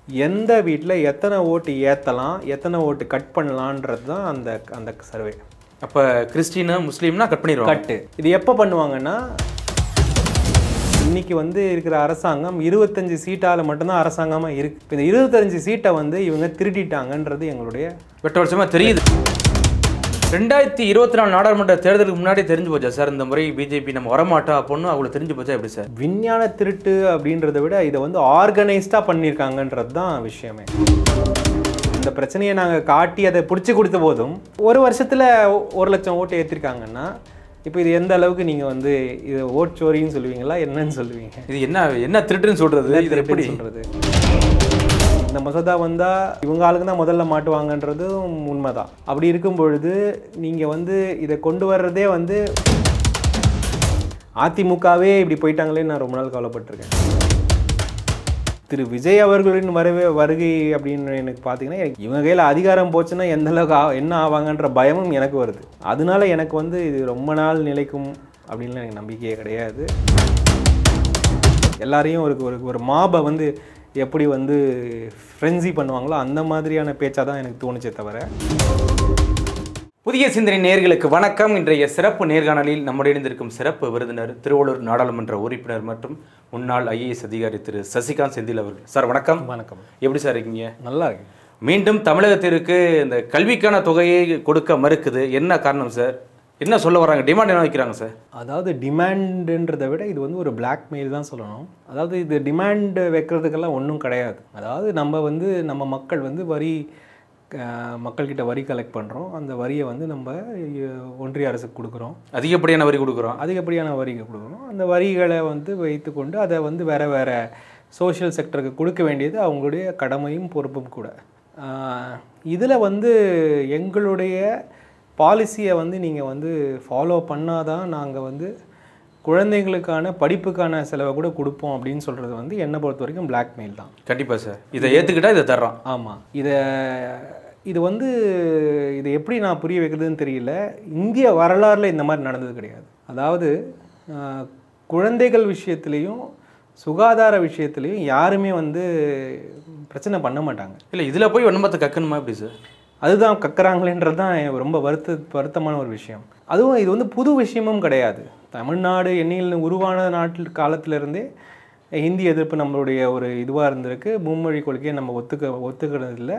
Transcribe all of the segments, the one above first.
எந்த வீட்டில் எத்தனை ஓட்டு ஏற்றலாம், எத்தனை ஓட்டு கட் பண்ணலான்றது தான் அந்த சர்வே. அப்போ கிறிஸ்டினா முஸ்லீம்னா கட் பண்ணிடுவாங்க. கட்டு இது எப்போ பண்ணுவாங்கன்னா, இன்றைக்கி வந்து இருக்கிற அரசாங்கம் 25 சீட்டால் மட்டும்தான் அரசாங்கமாக இருக்குது. இப்போ இந்த 25 சீட்டை வந்து இவங்க திருடிட்டாங்கன்றது எங்களுடைய வெட்ட வருஷமாக தெரியுது. 2024 நாடாளுமன்ற தேர்தலுக்கு முன்னாடி தெரிஞ்சு போச்சா சார் இந்த முறை பிஜேபி நம்ம வரமாட்டோம் அப்படின்னு அவ்வளோ தெரிஞ்சு போச்சா எப்படி சார்? விஞ்ஞான திருட்டு அப்படின்றத விட இதை வந்து ஆர்கனைஸ்டாக பண்ணியிருக்காங்கன்றது தான் விஷயமே. இந்த பிரச்சனையை நாங்கள் காட்டி அதை பிடிச்சி கொடுத்த போதும் ஒரு வருஷத்தில் 1 லட்சம் ஓட்டு ஏற்றிருக்காங்கன்னா, இப்போ இது எந்த அளவுக்கு நீங்கள் வந்து இது ஓட் சோரின்னு சொல்லுவீங்களா, என்னன்னு சொல்லுவீங்க? இது என்ன திருட்டுன்னு சொல்கிறது? இது எப்படி சொல்கிறது? இந்த மசோதா வந்தால் இவங்க ஆளுங்க தான் முதல்ல மாட்டுவாங்கன்றதும் உண்மைதான். அப்படி இருக்கும் பொழுது நீங்கள் வந்து இதை கொண்டு வர்றதே வந்து அதிமுகவே இப்படி போயிட்டாங்களே நான் ரொம்ப நாள் கவலைப்பட்டிருக்கேன். திரு விஜய் அவர்களின் வருகை அப்படின்னு எனக்கு பார்த்தீங்கன்னா, இவங்க கையில் அதிகாரம் போச்சுன்னா எந்த அளவுக்கு என்ன ஆவாங்கன்ற பயமும் எனக்கு வருது. அதனால எனக்கு வந்து இது ரொம்ப நாள் நிலைக்கும் அப்படின்னு எனக்கு நம்பிக்கையே கிடையாது. எல்லாரையும் ஒரு மாபை வந்து எப்படி வந்து ஃப்ரென்சி பண்ணுவாங்களோ அந்த மாதிரியான பேச்சாக தான் எனக்கு தோணுச்சே தவிர. புதிய சிந்தனை நேயர்களுக்கு வணக்கம். இன்றைய சிறப்பு நேர்காணலில் நம்முடைய இணைந்திருக்கும் சிறப்பு விருந்தினர் திருவள்ளூர் நாடாளுமன்ற உறுப்பினர் மற்றும் முன்னாள் IAS அதிகாரி திரு சசிகாந்த் செந்தில் அவர்கள். சார் வணக்கம். வணக்கம். எப்படி சார் இருக்கீங்க? நல்லா இருக்கு. மீண்டும் தமிழகத்திற்கு இந்த கல்விக்கான தொகையை கொடுக்க மறுக்குது, என்ன காரணம் சார்? என்ன சொல்ல வராங்க? டிமாண்ட் என்ன வைக்கிறாங்க சார்? அதாவது டிமாண்டுன்றதை விட இது வந்து ஒரு பிளாக்மெயில் தான் சொல்லணும். அதாவது இது டிமாண்டு வைக்கிறதுக்கெல்லாம் ஒன்றும் கிடையாது. அதாவது நம்ம மக்கள் வந்து மக்கள்கிட்ட வரி கலெக்ட் பண்ணுறோம். அந்த வரியை வந்து நம்ம ஒன்றிய அரசுக்கு கொடுக்குறோம். அதிகப்படியான வரி கொடுக்குறோம். அந்த வரிகளை வந்து வைத்துக்கொண்டு அதை வந்து வேறு சோஷியல் செக்டருக்கு கொடுக்க வேண்டியது அவங்களுடைய கடமையும் பொறுப்பும் கூட. இதில் வந்து எங்களுடைய பாலிசியை வந்து நீங்கள் வந்து ஃபாலோ பண்ணாதான் நாங்கள் வந்து குழந்தைங்களுக்கான படிப்புக்கான செலவை கூட கொடுப்போம் அப்படின்னு சொல்கிறது வந்து என்னை பொறுத்த வரைக்கும் பிளாக்மெயில் தான். கண்டிப்பாக சார். இதை ஏற்றுக்கிட்டால் இதை தர்றோம். ஆமாம். இது வந்து இதை எப்படி நான் புரிய வைக்கிறதுன்னு தெரியல. இந்திய வரலாறில் இந்த மாதிரி நடந்தது கிடையாது. அதாவது குழந்தைகள் விஷயத்துலேயும் சுகாதார விஷயத்துலேயும் யாருமே வந்து பிரச்சனை பண்ண மாட்டாங்க. இல்லை, இதில் போய் ஒன்பத்தை கக்கணுமா எப்படி சார்? அதுதான் கக்குறாங்களேன்றது தான் ரொம்ப வருத்தமான ஒரு விஷயம். அதுவும் இது வந்து புது விஷயமும் கிடையாது. தமிழ்நாடு எண்ணில் உருவான காலத்திலிருந்தே ஹிந்தி எதிர்ப்பு நம்மளுடைய ஒரு இதுவாக இருந்திருக்கு. மும்மொழி கொள்கையை நம்ம ஒத்துக்கிறதில்ல.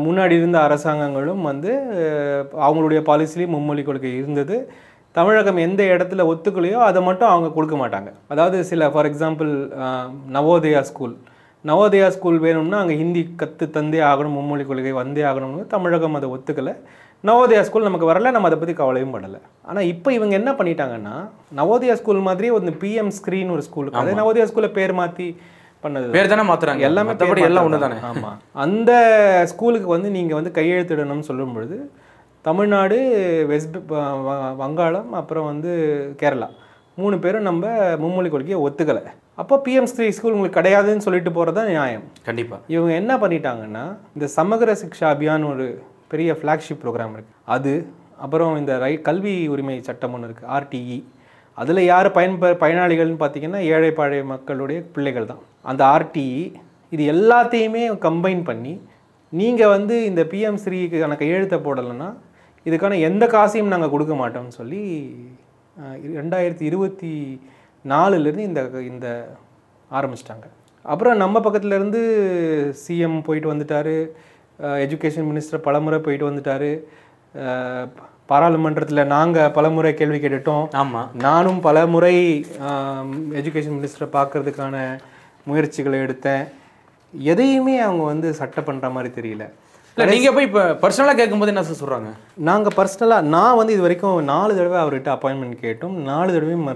முன்னாடி இருந்த அரசாங்கங்களும் வந்து அவங்களுடைய பாலிசிலேயும் மும்மொழி கொள்கை இருந்தது. தமிழகம் எந்த இடத்துல ஒத்துக்கலையோ அதை மட்டும் அவங்க கொடுக்க மாட்டாங்க. அதாவது ஃபார் எக்ஸாம்பிள் நவோதயா ஸ்கூல் வேணும்னா அங்கே ஹிந்தி தந்தே ஆகணும், மும்மொழி கொள்கை வந்தே ஆகணும்னு தமிழகம் அதை ஒத்துக்கலை. நவோதயா ஸ்கூல் நமக்கு வரல, நம்ம அதை பற்றி கவலையும் படலை. ஆனால் இப்போ இவங்க என்ன பண்ணிட்டாங்கன்னா, நவோதயா ஸ்கூல் மாதிரியே ஒரு PM ஸ்க்ரீன் ஒரு ஸ்கூல், அதே நவோதயா ஸ்கூலில் பேர் மாற்றி பண்ணது, பேர் தானே மாற்றுறாங்க, எல்லாமே எல்லாம் ஒன்று தானே. ஆமாம். அந்த ஸ்கூலுக்கு வந்து நீங்கள் வந்து கையெழுத்திடணும்னு சொல்லும் பொழுது தமிழ்நாடு, வங்காளம், அப்புறம் வந்து கேரளா 3 பேரும் நம்ம மும்மொழி கொள்கையை ஒத்துக்கலை. அப்போ PM ஸ்கூல் உங்களுக்கு கிடையாதுன்னு சொல்லிட்டு போகிறது தான் நியாயம். கண்டிப்பாக. இவங்க என்ன பண்ணிட்டாங்கன்னா, இந்த சமகர சிக்ஷா அபியான் ஒரு பெரிய ஃப்ளாக்ஷிப் ப்ரோக்ராம் இருக்குது, அது அப்புறம் இந்த கல்வி உரிமை சட்டம் ஒன்று இருக்குது, RTE. அதில் யார் பயனாளிகள்னு பார்த்தீங்கன்னா ஏழை பாழை மக்களுடைய பிள்ளைகள் தான். அந்த RTE இது எல்லாத்தையுமே கம்பைன் பண்ணி நீங்கள் வந்து இந்த PM ஸ்ரீக்கான கையெழுத்தை போடலைன்னா இதுக்கான எந்த காசையும் நாங்கள் கொடுக்க மாட்டோம்னு சொல்லி 2024 இந்த ஆரம்பிச்சிட்டாங்க. அப்புறம் நம்ம பக்கத்துலேருந்து CM போயிட்டு வந்துட்டார், எஜுகேஷன் மினிஸ்டர் பலமுறை போயிட்டு வந்துட்டார், பாராளுமன்றத்தில் நாங்கள் பலமுறை கேள்வி கேட்டுட்டோம். ஆமாம், நானும் பலமுறை எஜுகேஷன் மினிஸ்டரை பார்க்கறதுக்கான முயற்சிகளை எடுத்தேன். எதையுமே அவங்க வந்து சட்டை பண்ணுற மாதிரி தெரியல. இல்லை, நீங்கள் போய் இப்போ பர்சனலாக கேட்கும்போது என்ன சார் சொல்கிறாங்க? நான் வந்து இது வரைக்கும் 4 தடவை அவர்கிட்ட அப்பாயின்மெண்ட் கேட்டோம். 4 தடவையும்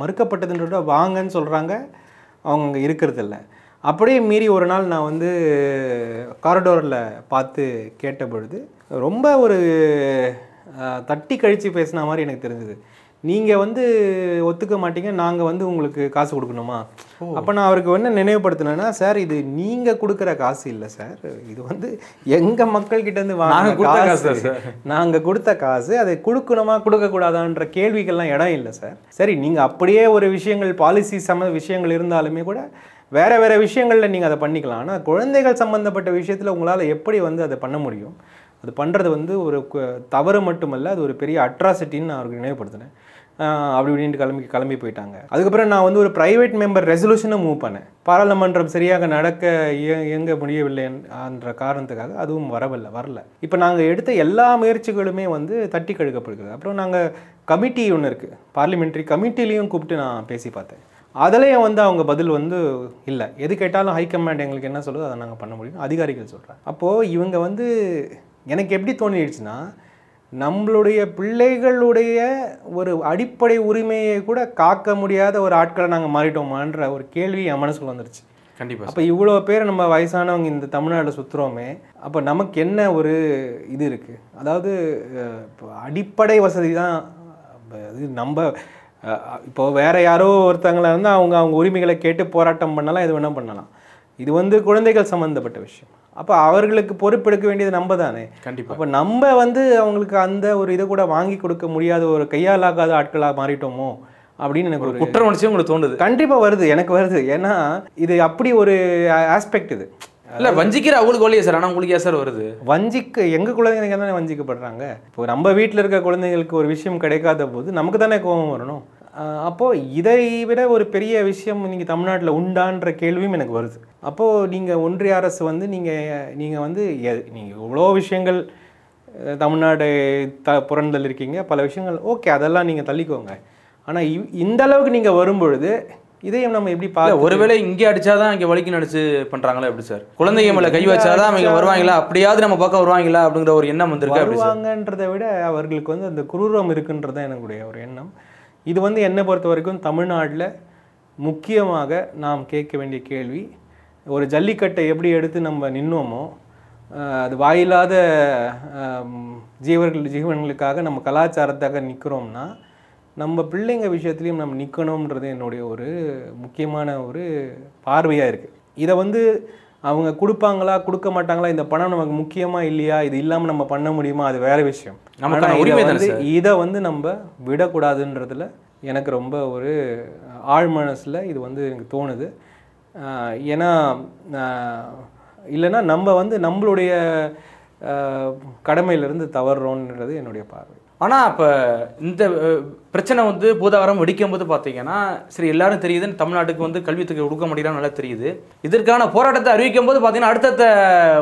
மறுக்கப்பட்டதுன்றத வாங்கன்னு சொல்கிறாங்க, அவங்க அங்கே இருக்கிறதில்ல. அப்படியே மீறி ஒரு நாள் நான் வந்து காரிடோரில் பார்த்து கேட்ட பொழுது ரொம்ப ஒரு தட்டி கழித்து பேசின மாதிரி எனக்கு தெரிஞ்சது. நீங்கள் வந்து ஒத்துக்க மாட்டீங்க, நாங்கள் வந்து உங்களுக்கு காசு கொடுக்கணுமா? அப்போ நான் அவருக்கு என்ன நினைவுபடுத்தினேன்னா, சார் இது நீங்கள் கொடுக்குற காசு இல்லை சார், இது வந்து எங்கள் மக்கள்கிட்டேருந்து நாங்கள் கொடுத்த காசு, அதை கொடுக்கணுமா கொடுக்கக்கூடாதான்ற கேள்விகள்லாம் இடம் இல்லை சார். சரி, நீங்கள் அப்படியே ஒரு விஷயங்கள் பாலிசி விஷயங்கள் இருந்தாலுமே கூட வேறு விஷயங்களில் நீங்கள் அதை பண்ணிக்கலாம். ஆனால் குழந்தைகள் சம்மந்தப்பட்ட விஷயத்தில் உங்களால் எப்படி வந்து அதை பண்ண முடியும்? அது பண்ணுறது வந்து ஒரு தவறு மட்டுமல்ல, அது ஒரு பெரிய அட்ராசிட்டின்னு நான் அவருக்கு நினைவுபடுத்தினேன். அப்படி இப்படின்ட்டு கிளம்பி போயிட்டாங்க. அதுக்கப்புறம் நான் வந்து ஒரு ப்ரைவேட் மெம்பர் ரெசல்யூஷனை மூவ் பண்ணேன். பாராளுமன்றம் சரியாக இயங்க முடியவில்லை என்ற காரணத்துக்காக அதுவும் வரல. இப்போ நாங்கள் எடுத்த எல்லா முயற்சிகளுமே வந்து தட்டி கழுகப்படுகிறது. அப்புறம் நாங்கள் கமிட்டி ஒன்று இருக்குது, பார்லிமெண்ட்ரி கமிட்டிலையும் கூப்பிட்டு நான் பேசி பார்த்தேன். அதுலேயும் வந்து அவங்க பதில் வந்து இல்லை, எது கேட்டாலும் ஹைகமாண்ட் எங்களுக்கு என்ன சொல்லுதோ அதை நாங்கள் பண்ண முடியும் அதிகாரிகள் சொல்கிறாங்க. அப்போது இவங்க வந்து எனக்கு எப்படி தோணிடுச்சுன்னா, நம்மளுடைய பிள்ளைகளுடைய ஒரு அடிப்படை உரிமையை கூட காக்க முடியாத ஒரு ஆட்களை நாங்கள் மாறிட்டோமான்ற ஒரு கேள்வி என் மனசுக்குள்ள வந்துருச்சு. கண்டிப்பாக. அப்போ இவ்வளோ பேர் நம்ம வயசானவங்க இந்த தமிழ்நாட்டில் சுற்றுறோமே, அப்போ நமக்கு என்ன ஒரு இது இருக்குது? அதாவது இப்போ அடிப்படை வசதி தான் இது. நம்ம இப்போது வேறு யாரோ ஒருத்தங்களை வந்து அவங்க உரிமைகளை கேட்டு போராட்டம் பண்ணலாம், எது வேணால் பண்ணலாம். இது வந்து குழந்தைகள் சம்மந்தப்பட்ட விஷயம். அப்போ அவர்களுக்கு பொறுப்பெடுக்க வேண்டியது நம்ம தானே. கண்டிப்பாக. அப்போ நம்ம வந்து அவங்களுக்கு அந்த ஒரு இதை கூட வாங்கி கொடுக்க முடியாத ஒரு கையாலாகாத ஆட்களாக மாறிட்டோமோ அப்படின்னு எனக்கு ஒரு குற்ற உணர்ச்சி உங்களுக்கு தோணுது? கண்டிப்பாக வருது, எனக்கு வருது. ஏன்னா இது அப்படி ஒரு ஆஸ்பெக்ட் இது. இல்லை, வஞ்சிக்கிற அவங்களுக்கு வழியே சார். ஆனால் உங்களுக்கு ஏன் சார் வருது? எங்கள் குழந்தைங்க தானே வஞ்சிக்கப்படுறாங்க. இப்போ நம்ம வீட்டில் இருக்க குழந்தைங்களுக்கு ஒரு விஷயம் கிடைக்காத போது நமக்கு தானே கோபம் வரணும். அப்போது இதை விட ஒரு பெரிய விஷயம் நீங்கள் தமிழ்நாட்டில் உண்டான்ற கேள்வியும் எனக்கு வருது. அப்போது நீங்கள் ஒன்றிய அரசு வந்து நீங்கள் வந்து நீங்கள் இவ்வளோ விஷயங்கள் தமிழ்நாடு புறந்தல் இருக்கீங்க, பல விஷயங்கள் ஓகே, அதெல்லாம் நீங்கள் தள்ளிக்கோங்க. ஆனால் இந்த அளவுக்கு நீங்கள் வரும்பொழுது இதையும் நம்ம எப்படி பார்க்க? ஒருவேளை இங்கே அடிச்சாதான் இங்கே வலிக்கு நடிச்சு பண்ணுறாங்களா எப்படி சார்? குழந்தைங்க மேலே கை வச்சாதான் அவங்க வருவாங்களா, அப்படியாவது நம்ம பக்கம் வருவாங்களா அப்படிங்கிற ஒரு எண்ணம் வந்துருக்கு. வருவாங்கன்றதை விட அவர்களுக்கு வந்து அந்த குரூரம் இருக்குன்றது தான் எனக்குடைய ஒரு எண்ணம். இது வந்து என்னை பொறுத்த வரைக்கும் தமிழ்நாட்டில் முக்கியமாக நாம் கேட்க வேண்டிய கேள்வி, ஒரு ஜல்லிக்கட்டை எப்படி எடுத்து நம்ம நின்னோமோ, அது வாயில்லாத ஜீவன்களுக்காக நம்ம கலாச்சாரத்தாக நிற்கிறோம்னா, நம்ம பிள்ளைங்க விஷயத்துலையும் நம்ம நிற்கணுன்றது என்னுடைய ஒரு முக்கியமான ஒரு பார்வையாக இருக்குது. இதை வந்து அவங்க கொடுப்பாங்களா கொடுக்க மாட்டாங்களா, இந்த பணம் நமக்கு முக்கியமாக இல்லையா, இது இல்லாமல் நம்ம பண்ண முடியுமா, அது வேறு விஷயம். இதை வந்து நம்ம விடக்கூடாதுன்றதுல எனக்கு ரொம்ப ஒரு ஆழ் மனசில் இது வந்து எனக்கு தோணுது. ஏன்னா இல்லைன்னா நம்ம வந்து நம்மளுடைய கடமையிலிருந்து தவறுறோன்றது என்னுடைய பார்வை. ஆனால் அப்போ இந்த பிரச்சனை வந்து பூதாகரம் வெடிக்கும் போது பார்த்தீங்கன்னா, சரி எல்லாரும் தெரியுதுன்னு தமிழ்நாட்டுக்கு வந்து கல்வித்துறை கொடுக்க மாட்டேங்கிறான்னு நல்லா தெரியுது. இதற்கான போராட்டத்தை அறிவிக்கும் போது பார்த்தீங்கன்னா அடுத்தடுத்த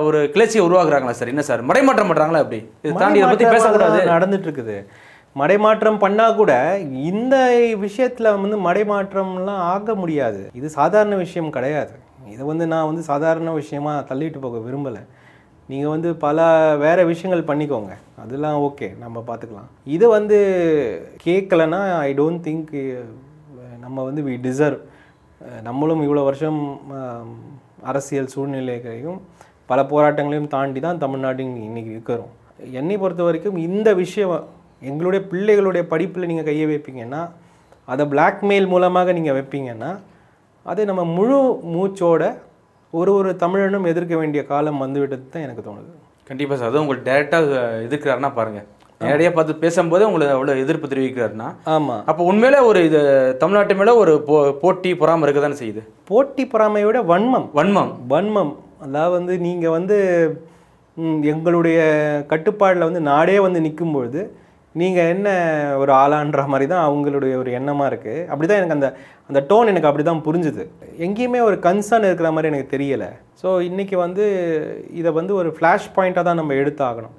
ஒரு கிளர்ச்சியை உருவாக்குறாங்களா சார்? என்ன சார் மடைமாற்றம் பண்ணுறாங்களா? அப்படி இது தாண்டி இதை பற்றி பேசக்கூடாது நடந்துட்டு இருக்குது. மடைமாற்றம் பண்ணால் கூட இந்த விஷயத்தில் வந்து மடைமாற்றம்லாம் ஆக முடியாது. இது சாதாரண விஷயம் கிடையாது. இதை வந்து நான் வந்து சாதாரண விஷயமாக தள்ளிட்டு போக விரும்பலை. நீங்கள் வந்து பல வேறு விஷயங்கள் பண்ணிக்கோங்க, அதெல்லாம் ஓகே, நம்ம பார்த்துக்கலாம். இது வந்து கேட்கலன்னா ஐ டோன்ட் திங்க் நம்ம வந்து வி டிசர்வ். நம்மளும் இவ்வளோ வருஷம் அரசியல் சூழ்நிலைகளையும் பல போராட்டங்களையும் தாண்டி தான் தமிழ்நாடு இன்றைக்கி இருக்கிறோம். என்னை பொறுத்த வரைக்கும் இந்த விஷயம் எங்களுடைய பிள்ளைகளுடைய படிப்பில் நீங்கள் கையை வைப்பீங்கன்னா, அதை பிளாக்மெயில் மூலமாக நீங்கள் வைப்பீங்கன்னா, அதை நம்ம முழு மூச்சோட ஒரு தமிழனும் எதிர்க்க வேண்டிய காலம் வந்துவிட்டது தான் எனக்கு தோணுது. கண்டிப்பாக சார். அதுவும் உங்களுக்கு டேரெக்டாக எதிர்க்கிறாருன்னா பாருங்கள், நேரடியாக பார்த்து பேசும்போது உங்களை அவ்வளோ எதிர்ப்பு தெரிவிக்கிறாருன்னா, ஆமாம், அப்போ உண்மையிலே ஒரு இது தமிழ்நாட்டு மேலே ஒரு போட்டி பொறாமை இருக்க தானே செய்யுது. போட்டி பொறாமையோட வன்மம் அதாவது வந்து நீங்கள் வந்து எங்களுடைய கட்டுப்பாடில் வந்து நாடே வந்து நிற்கும்பொழுது நீங்கள் என்ன ஒரு ஆளான்ற மாதிரி தான் அவங்களுடைய ஒரு எண்ணமாக இருக்குது. அப்படி தான் எனக்கு அந்த டோன் எனக்கு அப்படி தான் புரிஞ்சுது. எங்கேயுமே ஒரு கன்சர்ன் இருக்கிற மாதிரி எனக்கு தெரியலை. ஸோ இன்றைக்கி வந்து இதை வந்து ஒரு ஃப்ளாஷ் பாயிண்ட்டாக தான் நம்ம எடுத்தாகணும்.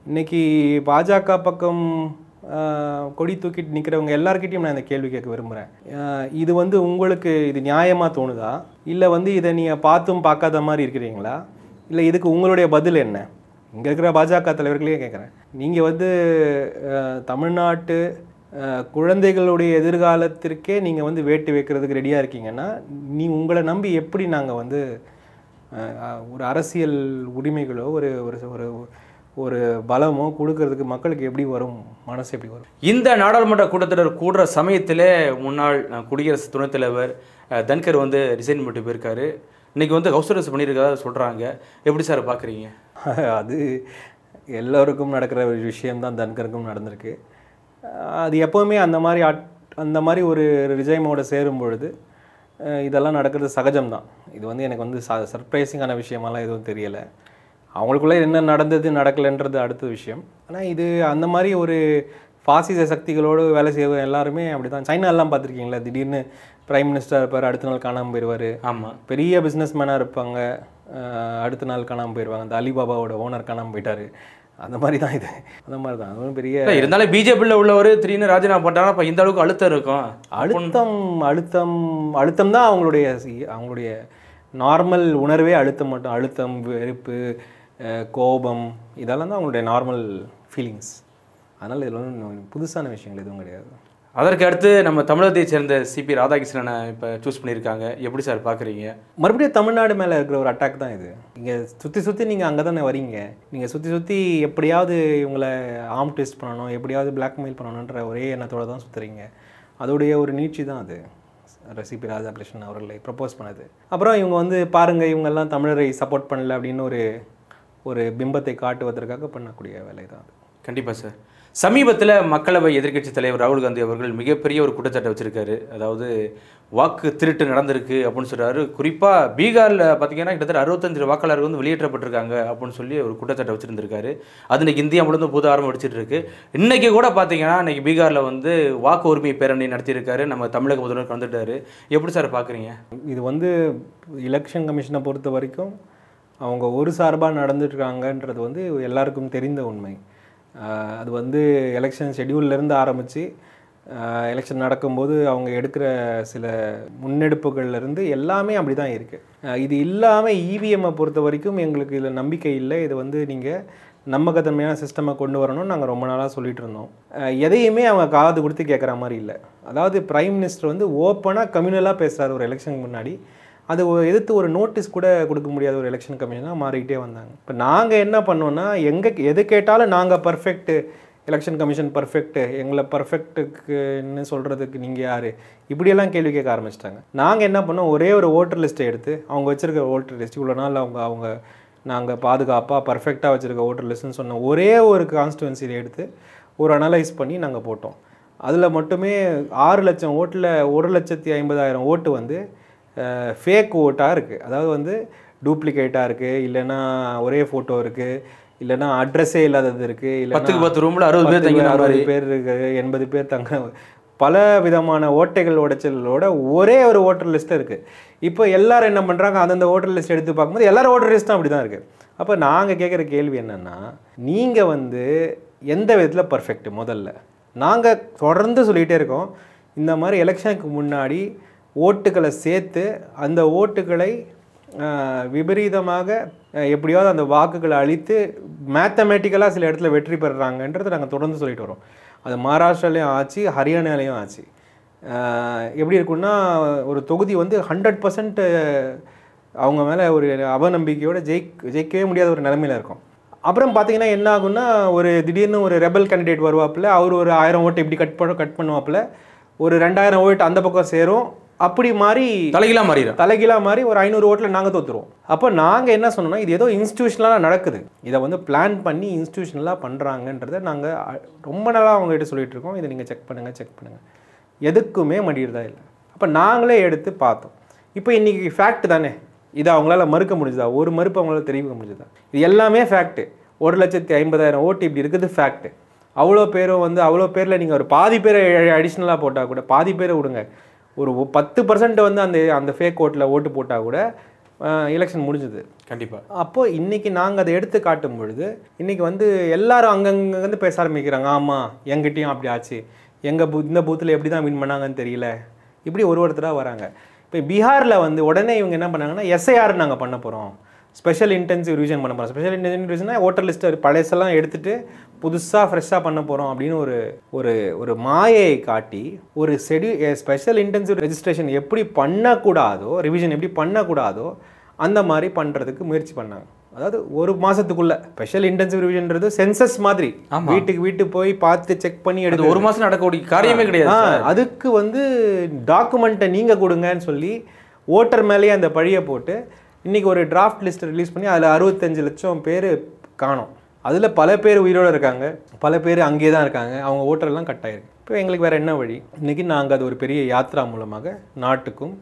இன்றைக்கி பாஜக பக்கம் கொடி தூக்கிட்டு நிற்கிறவங்க எல்லாருக்கிட்டையும் நான் இந்த கேள்வி கேட்க விரும்புகிறேன். இது வந்து உங்களுக்கு இது நியாயமாக தோணுதா, இல்லை வந்து இதை நீங்கள் பார்த்தும் பார்க்காத மாதிரி இருக்கிறீங்களா, இல்லை இதுக்கு உங்களுடைய பதில் என்ன? இங்கே இருக்கிற பாஜக தலைவர்களே கேட்குறேன். நீங்கள் வந்து தமிழ்நாட்டு குழந்தைகளுடைய எதிர்காலத்திற்கே நீங்கள் வந்து வேட்டு வைக்கிறதுக்கு ரெடியாக இருக்கீங்கன்னா, உங்களை நம்பி எப்படி நாங்கள் வந்து ஒரு அரசியல் உரிமைகளோ ஒரு ஒரு ஒரு பலமோ கொடுக்கறதுக்கு மக்களுக்கு எப்படி வரும், மனசு எப்படி வரும்? இந்த நாடாளுமன்ற கூட்டத்தொடர் கூடுற சமயத்திலே முன்னாள் குடியரசு துணைத் தலைவர் தன்கர் வந்து ரிசைன் பண்ணிட்டு போயிருக்காரு. இன்றைக்கி வந்து ஹவுஸ் அரெஸ்ட் பண்ணியிருக்கதா சொல்கிறாங்க. எப்படி சார் பார்க்குறீங்க? அது எல்லோருக்கும் நடக்கிற ஒரு விஷயம்தான், தன்கருக்கும் நடந்திருக்கு. அது எப்போவுமே அந்த மாதிரி ஒரு ரிஜைமோடு சேரும் பொழுது இதெல்லாம் நடக்கிறது சகஜம்தான். இது வந்து எனக்கு வந்து சர்ப்ரைசிங்கான விஷயமெல்லாம் எதுவும் தெரியலை. அவங்களுக்குள்ளே என்ன நடந்தது நடக்கலைன்றது அடுத்த விஷயம். ஆனால் இது அந்த மாதிரி ஒரு ஃபாசிச சக்திகளோடு வேலை செய்ய எல்லாருமே அப்படி தான். சைனாலாம் பார்த்துருக்கீங்களா, திடீர்னு பிரைம் மினிஸ்டர் இருப்பார், அடுத்த நாள் காணாமல் போயிடுவார். ஆமாம், பெரிய பிஸ்னஸ் மேனாக இருப்பாங்க, அடுத்த நாள் காணாமல் போயிடுவாங்க. இந்த அலிபாபாவோட ஓனர் காணாமல் போயிட்டார். அந்த மாதிரி தான் இது, அந்த மாதிரி தான். அதுவும் பெரிய இருந்தாலும் பிஜேபியில் உள்ளவர் திடீர்னு ராஜினாமா பண்ணுறாங்கன்னா இப்போ இந்த அளவுக்கு அழுத்தம் இருக்கும். அழுத்தம் தான் அவங்களுடைய நார்மல் உணர்வே. அழுத்தம், வெறுப்பு, கோபம், இதெல்லாம் தான் அவங்களுடைய நார்மல் ஃபீலிங்ஸ். அதனால் இதில் வந்து புதுசான விஷயங்கள் எதுவும் கிடையாது. அதற்கு அடுத்து நம்ம தமிழகத்தை சேர்ந்த சிபி ராதாகிருஷ்ணனை இப்போ சூஸ் பண்ணியிருக்காங்க. எப்படி சார் பார்க்குறீங்க? மறுபடியும் தமிழ்நாடு மேலே இருக்கிற ஒரு அட்டாக் தான் இது. இங்கே சுற்றி நீங்கள் அங்கே தானே வரீங்க. நீங்கள் சுற்றி எப்படியாவது இவங்களை ஆர்ம் ட்விஸ்ட் பண்ணணும், எப்படியாவது பிளாக்மெயில் பண்ணணுன்ற ஒரே எண்ணத்தோடு தான் சுற்றுறீங்க. அதோடைய ஒரு நீட்சி தான் அது சிபி ராதாகிருஷ்ணன் அவர்களை ப்ரப்போஸ் பண்ணது. அப்புறம் இவங்க வந்து பாருங்கள், இவங்கெல்லாம் தமிழரை சப்போர்ட் பண்ணல அப்படின்னு ஒரு பிம்பத்தை காட்டுவதற்காக பண்ணக்கூடிய வேலை தான் அது. கண்டிப்பாக சார். சமீபத்தில் மக்களவை எதிர்க்கட்சி தலைவர் ராகுல் காந்தி அவர்கள் மிகப்பெரிய ஒரு குற்றச்சாட்டை வச்சுருக்காரு. அதாவது வாக்கு திருட்டு நடந்திருக்கு அப்படின்னு சொல்கிறாரு. குறிப்பாக பீகாரில் பார்த்தீங்கன்னா கிட்டத்தட்ட 65 வாக்காளர்கள் வந்து வெளியேற்றப்பட்டிருக்காங்க அப்படின்னு சொல்லி ஒரு குற்றச்சாட்டை வச்சுருந்துருக்காரு. அது இன்றைக்கி இந்தியா முழுவதும் புது ஆரம்பம் அடிச்சிட்டு இருக்கு. இன்றைக்கி கூட பார்த்தீங்கன்னா இன்றைக்கி பீகாரில் வந்து வாக்கு உரிமை பேரணி நடத்தியிருக்காரு. நம்ம தமிழக முதல்வர் கலந்துட்டார். எப்படி சார் பார்க்குறீங்க? இது வந்து எலெக்ஷன் கமிஷனை பொறுத்த வரைக்கும் அவங்க ஒரு சார்பாக நடந்துட்டுருக்காங்கன்றது வந்து எல்லாருக்கும் தெரிந்த உண்மை. அது வந்து எலெக்ஷன் ஷெட்யூல்லேருந்து ஆரம்பித்து எலெக்ஷன் நடக்கும்போது அவங்க எடுக்கிற சில முன்னெடுப்புகள்லேருந்து எல்லாமே அப்படி தான் இருக்குது. இது இல்லாமல் இவிஎம்மை பொறுத்த வரைக்கும் எங்களுக்கு இதில் நம்பிக்கை இல்லை. இது வந்து நீங்கள் நம்பகத்தன்மையான சிஸ்டமை கொண்டு வரணும்னு நாங்கள் ரொம்ப நாளாக சொல்லிகிட்டு இருந்தோம். எதையுமே அவங்க காது கொடுத்து கேட்குற மாதிரி இல்லை. அதாவது பிரைம் மினிஸ்டர் வந்து ஓப்பனாக கம்யூனலாக பேசுகிறார் ஒரு எலெக்ஷனுக்கு முன்னாடி. அது எதிர்த்து ஒரு நோட்டீஸ் கூட கொடுக்க முடியாத ஒரு எலெக்ஷன் கமிஷனாக மாறிக்கிட்டே வந்தாங்க. இப்போ நாங்கள் என்ன பண்ணோன்னா, எது கேட்டாலும் நாங்கள் பர்ஃபெக்ட்டு, எலெக்ஷன் கமிஷன் பர்ஃபெக்ட்டு, எங்களை பர்ஃபெக்ட்டுக்குன்னு சொல்கிறதுக்கு நீங்கள் யார், இப்படியெல்லாம் கேள்வி கேட்க ஆரம்பிச்சிட்டாங்க. நாங்கள் என்ன பண்ணோம், ஒரே ஒரு ஓட்டர் லிஸ்ட்டை எடுத்து, அவங்க வச்சுருக்க ஓட்டர் லிஸ்ட் இவ்வளோ நாள் அவங்க நாங்கள் பாதுகாப்பாக பர்ஃபெக்டாக வச்சுருக்க ஓட்டர் லிஸ்ட்டுன்னு சொன்ன ஒரே ஒரு கான்ஸ்டுவன்சியை எடுத்து ஒரு அனலைஸ் பண்ணி நாங்கள் போட்டோம். அதில் மட்டுமே 6 லட்சம் ஓட்டில் 1,50,000 ஓட்டு வந்து ஃபேக் ஓட்டாக இருக்குது. அதாவது வந்து டூப்ளிகேட்டாக இருக்குது, இல்லைன்னா ஒரே ஃபோட்டோ இருக்குது, இல்லைன்னா அட்ரஸே இல்லாதது இருக்குது, இல்லை 10 ரூமில் 60 பேர் இருக்குது, 80 பேர் தங்க, பல விதமான ஓட்டைகள் உடைச்சலோட ஒரே ஒரு ஓட்டர் லிஸ்ட்டு இருக்குது. இப்போ எல்லோரும் என்ன பண்ணுறாங்க, அந்தந்த ஓட்டர் லிஸ்ட் எடுத்து பார்க்கும்போது எல்லோரும் ஓட்டர் லிஸ்ட்டும் அப்படி தான் இருக்குது. அப்போ நாங்கள் கேட்குற கேள்வி என்னென்னா, நீங்கள் வந்து எந்த விதத்தில் பர்ஃபெக்ட்? முதல்ல நாங்கள் தொடர்ந்து சொல்லிகிட்டே இருக்கோம், இந்த மாதிரி எலெக்ஷனுக்கு முன்னாடி ஓட்டுகளை சேர்த்து அந்த ஓட்டுகளை விபரீதமாக எப்படியாவது அந்த வாக்குகளை அழித்து மேத்தமேட்டிக்கலாக சில இடத்துல வெற்றி பெறுறாங்கன்றதை நாங்கள் தொடர்ந்து சொல்லிட்டு வரோம். அது மகாராஷ்டிராலையும் ஆச்சு, ஹரியானாலையும் ஆச்சு. எப்படி இருக்குன்னா, ஒரு தொகுதி வந்து 100% அவங்க மேலே ஒரு அவநம்பிக்கையோடு ஜெயிக்கவே முடியாத ஒரு நிலைமையில் இருக்கும். அப்புறம் பார்த்தீங்கன்னா என்ன ஆகுன்னா, ஒரு திடீர்னு ஒரு ரெபல் கேண்டிடேட் வருவாப்பில், அவர் ஒரு 1000 ஓட்டு இப்படி கட் பண்ணுவாப்பில், ஒரு 2000 ஓட்டு அந்த பக்கம் சேரும். அப்படி மாதிரி தலைகீழாக மாறி ஒரு 500 ஓட்டில் நாங்கள் தோற்றுருவோம். அப்போ நாங்கள் என்ன சொன்னோம்னா, இது ஏதோ இன்ஸ்டியூஷனலாக நடக்குது, இதை வந்து பிளான் பண்ணி இன்ஸ்டியூஷனலாக பண்ணுறாங்கன்றதை நாங்கள் ரொம்ப நாளாக அவங்ககிட்ட சொல்லிகிட்டு இருக்கோம். இதை நீங்கள் செக் பண்ணுங்கள். எதுக்குமே மடியிறதா இல்லை. அப்போ நாங்களே எடுத்து பார்த்தோம். இப்போ இன்றைக்கி ஃபேக்ட் தானே, இதை அவங்களால மறுக்க முடிஞ்சுதா? ஒரு மறுப்பு அவங்களால தெரிவிக்க முடிஞ்சுதா? இது எல்லாமே ஃபேக்ட்டு. 1,50,000 ஓட்டு இப்படி இருக்குது ஃபேக்ட்டு. அவ்வளோ பேரில் நீங்கள் ஒரு பாதி பேரை அடிஷ்னலாக போட்டால் கூட, பாதி பேரை விடுங்க, ஒரு 10% வந்து அந்த ஃபேக் ஓட்டில் ஓட்டு போட்டால் கூட எலெக்ஷன் முடிஞ்சுது. கண்டிப்பாக. அப்போது இன்றைக்கி நாங்கள் அதை எடுத்து காட்டும் பொழுது இன்றைக்கி வந்து எல்லாரும் அங்கங்கே பேச ஆரம்பிக்கிறாங்க. ஆமாம், எங்கிட்டையும் அப்படி ஆச்சு, இந்த பூத்தில் எப்படி தான் வின் பண்ணாங்கன்னு தெரியல, இப்படி ஒருத்தராக வராங்க. இப்போ பீகாரில் வந்து உடனே இவங்க என்ன பண்ணாங்கன்னா, எஸ்ஐஆர் நாங்கள் பண்ண போகிறோம், ஸ்பெஷல் இன்டென்சிவ் ரிவிஷன் பண்ண போகிறோம். ஸ்பெஷல் இன்டென்சிவ் ரிவிஷன்னா ஓட்டர் லிஸ்ட்டை பழையசெல்லாம் எடுத்துகிட்டு புதுசாக ஃப்ரெஷ்ஷாக பண்ண போகிறோம் அப்படின்னு ஒரு மாயை காட்டி, ஒரு ஸ்பெஷல் இன்டென்சிவ் ரெஜிஸ்ட்ரேஷன் எப்படி பண்ணக்கூடாதோ, ரிவிஷன் எப்படி பண்ணக்கூடாதோ அந்த மாதிரி பண்ணுறதுக்கு முயற்சி பண்ணாங்க. அதாவது ஒரு மாதத்துக்குள்ளே ஸ்பெஷல் இன்டென்சிவ் ரிவிஷன்றது சென்சஸ் மாதிரி, வீட்டுக்கு போய் பார்த்து செக் பண்ணி எடுத்து ஒரு மாதம் நடக்கக்கூடிய காரியமே கிடையாது. அதுக்கு வந்து டாக்குமெண்ட்டை நீங்கள் கொடுங்கன்னு சொல்லி ஓட்டர் மேலேயே அந்த பழியை போட்டு இன்றைக்கி ஒரு டிராஃப்ட் லிஸ்ட் ரிலீஸ் பண்ணி அதில் 65 லட்சம் பேர் காணோம். அதில் பல பேர் உயிரோடு இருக்காங்க, பல பேர் அங்கே தான் இருக்காங்க, அவங்க ஓட்டரெல்லாம் கட் ஆகிருக்கு. இப்போ எங்களுக்கு வேறு என்ன வழி? இன்றைக்கி நாங்கள் அது ஒரு பெரிய யாத்ரா மூலமாக நாட்டுக்கும்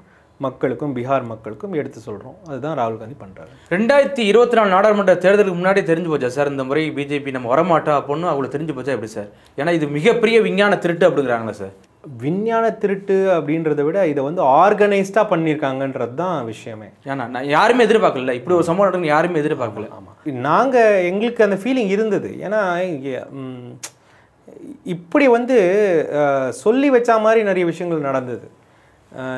மக்களுக்கும் பீகார் மக்களுக்கும் எடுத்து சொல்கிறோம். அதுதான் ராகுல் காந்தி பண்ணுறாரு. 2024 நாடாளுமன்ற தேர்தலுக்கு முன்னாடி தெரிஞ்சு போச்சா சார் இந்த முறை பிஜேபி நம்ம வரமாட்டோம் அப்படின்னு அவங்களுக்கு தெரிஞ்சு போச்சா எப்படி சார்? ஏன்னா இது மிகப்பெரிய விஞ்ஞான திருட்டு அப்படிங்கிறாங்களா சார்? விஞ்ஞான திருட்டு அப்படின்றத விட இதை வந்து ஆர்கனைஸ்டாக பண்ணியிருக்காங்கன்றது தான் விஷயமே. ஏன்னா நான் யாருமே எதிர்பார்க்கல, இப்படி ஒரு சம்பவம் நடக்குன்னு யாருமே எதிர்பார்க்கல. ஆமாம், நாங்கள் எங்களுக்கு அந்த ஃபீலிங் இருந்தது. ஏன்னா இப்படி வந்து சொல்லி வச்சா மாதிரி நிறைய விஷயங்கள் நடந்தது.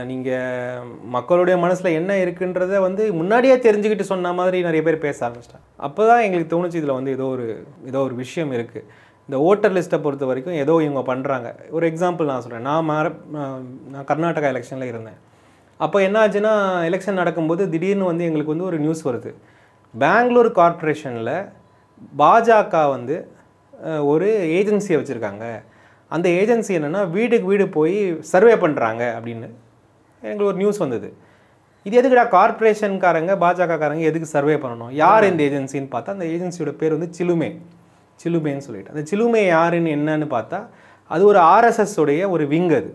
நீங்கள் மக்களுடைய மனசில் என்ன இருக்குன்றத வந்து முன்னாடியே தெரிஞ்சுக்கிட்டு சொன்ன மாதிரி நிறைய பேர் பேச ஆரம்பிச்சிட்டாங்க. அப்போ தான் எங்களுக்கு தோணுச்சு இதில் வந்து ஏதோ ஒரு விஷயம் இருக்குது. இந்த ஓட்டர் லிஸ்ட்டை பொறுத்த வரைக்கும் ஏதோ இவங்க பண்ணுறாங்க. ஒரு எக்ஸாம்பிள் நான் சொல்கிறேன். நான் கர்நாடகா எலெக்ஷனில் இருந்தேன். அப்போ என்ன ஆச்சுன்னா, எலெக்ஷன் நடக்கும்போது திடீர்னு வந்து எங்களுக்கு வந்து ஒரு நியூஸ் வருது. பெங்களூர் கார்ப்பரேஷனில் பாஜக வந்து ஒரு ஏஜென்சியை வச்சுருக்காங்க. அந்த ஏஜென்சி என்னென்னா வீடுக்கு வீடு போய் சர்வே பண்ணுறாங்க அப்படின்னு எங்களுக்கு ஒரு நியூஸ் வந்தது. இது எதுக்குடா கார்ப்பரேஷன்காரங்க பாஜகக்காரங்க எதுக்கு சர்வே பண்ணணும்? யார் இந்த ஏஜென்சின்னு பார்த்தா அந்த ஏஜென்சியோட பேர் வந்து சிலுமேன்னு சொல்லிட்டு. அந்த சிலுமே யாருன்னு என்னன்னு பார்த்தா அது ஒரு ஆர்எஸ்எஸ் உடைய ஒரு விங். அது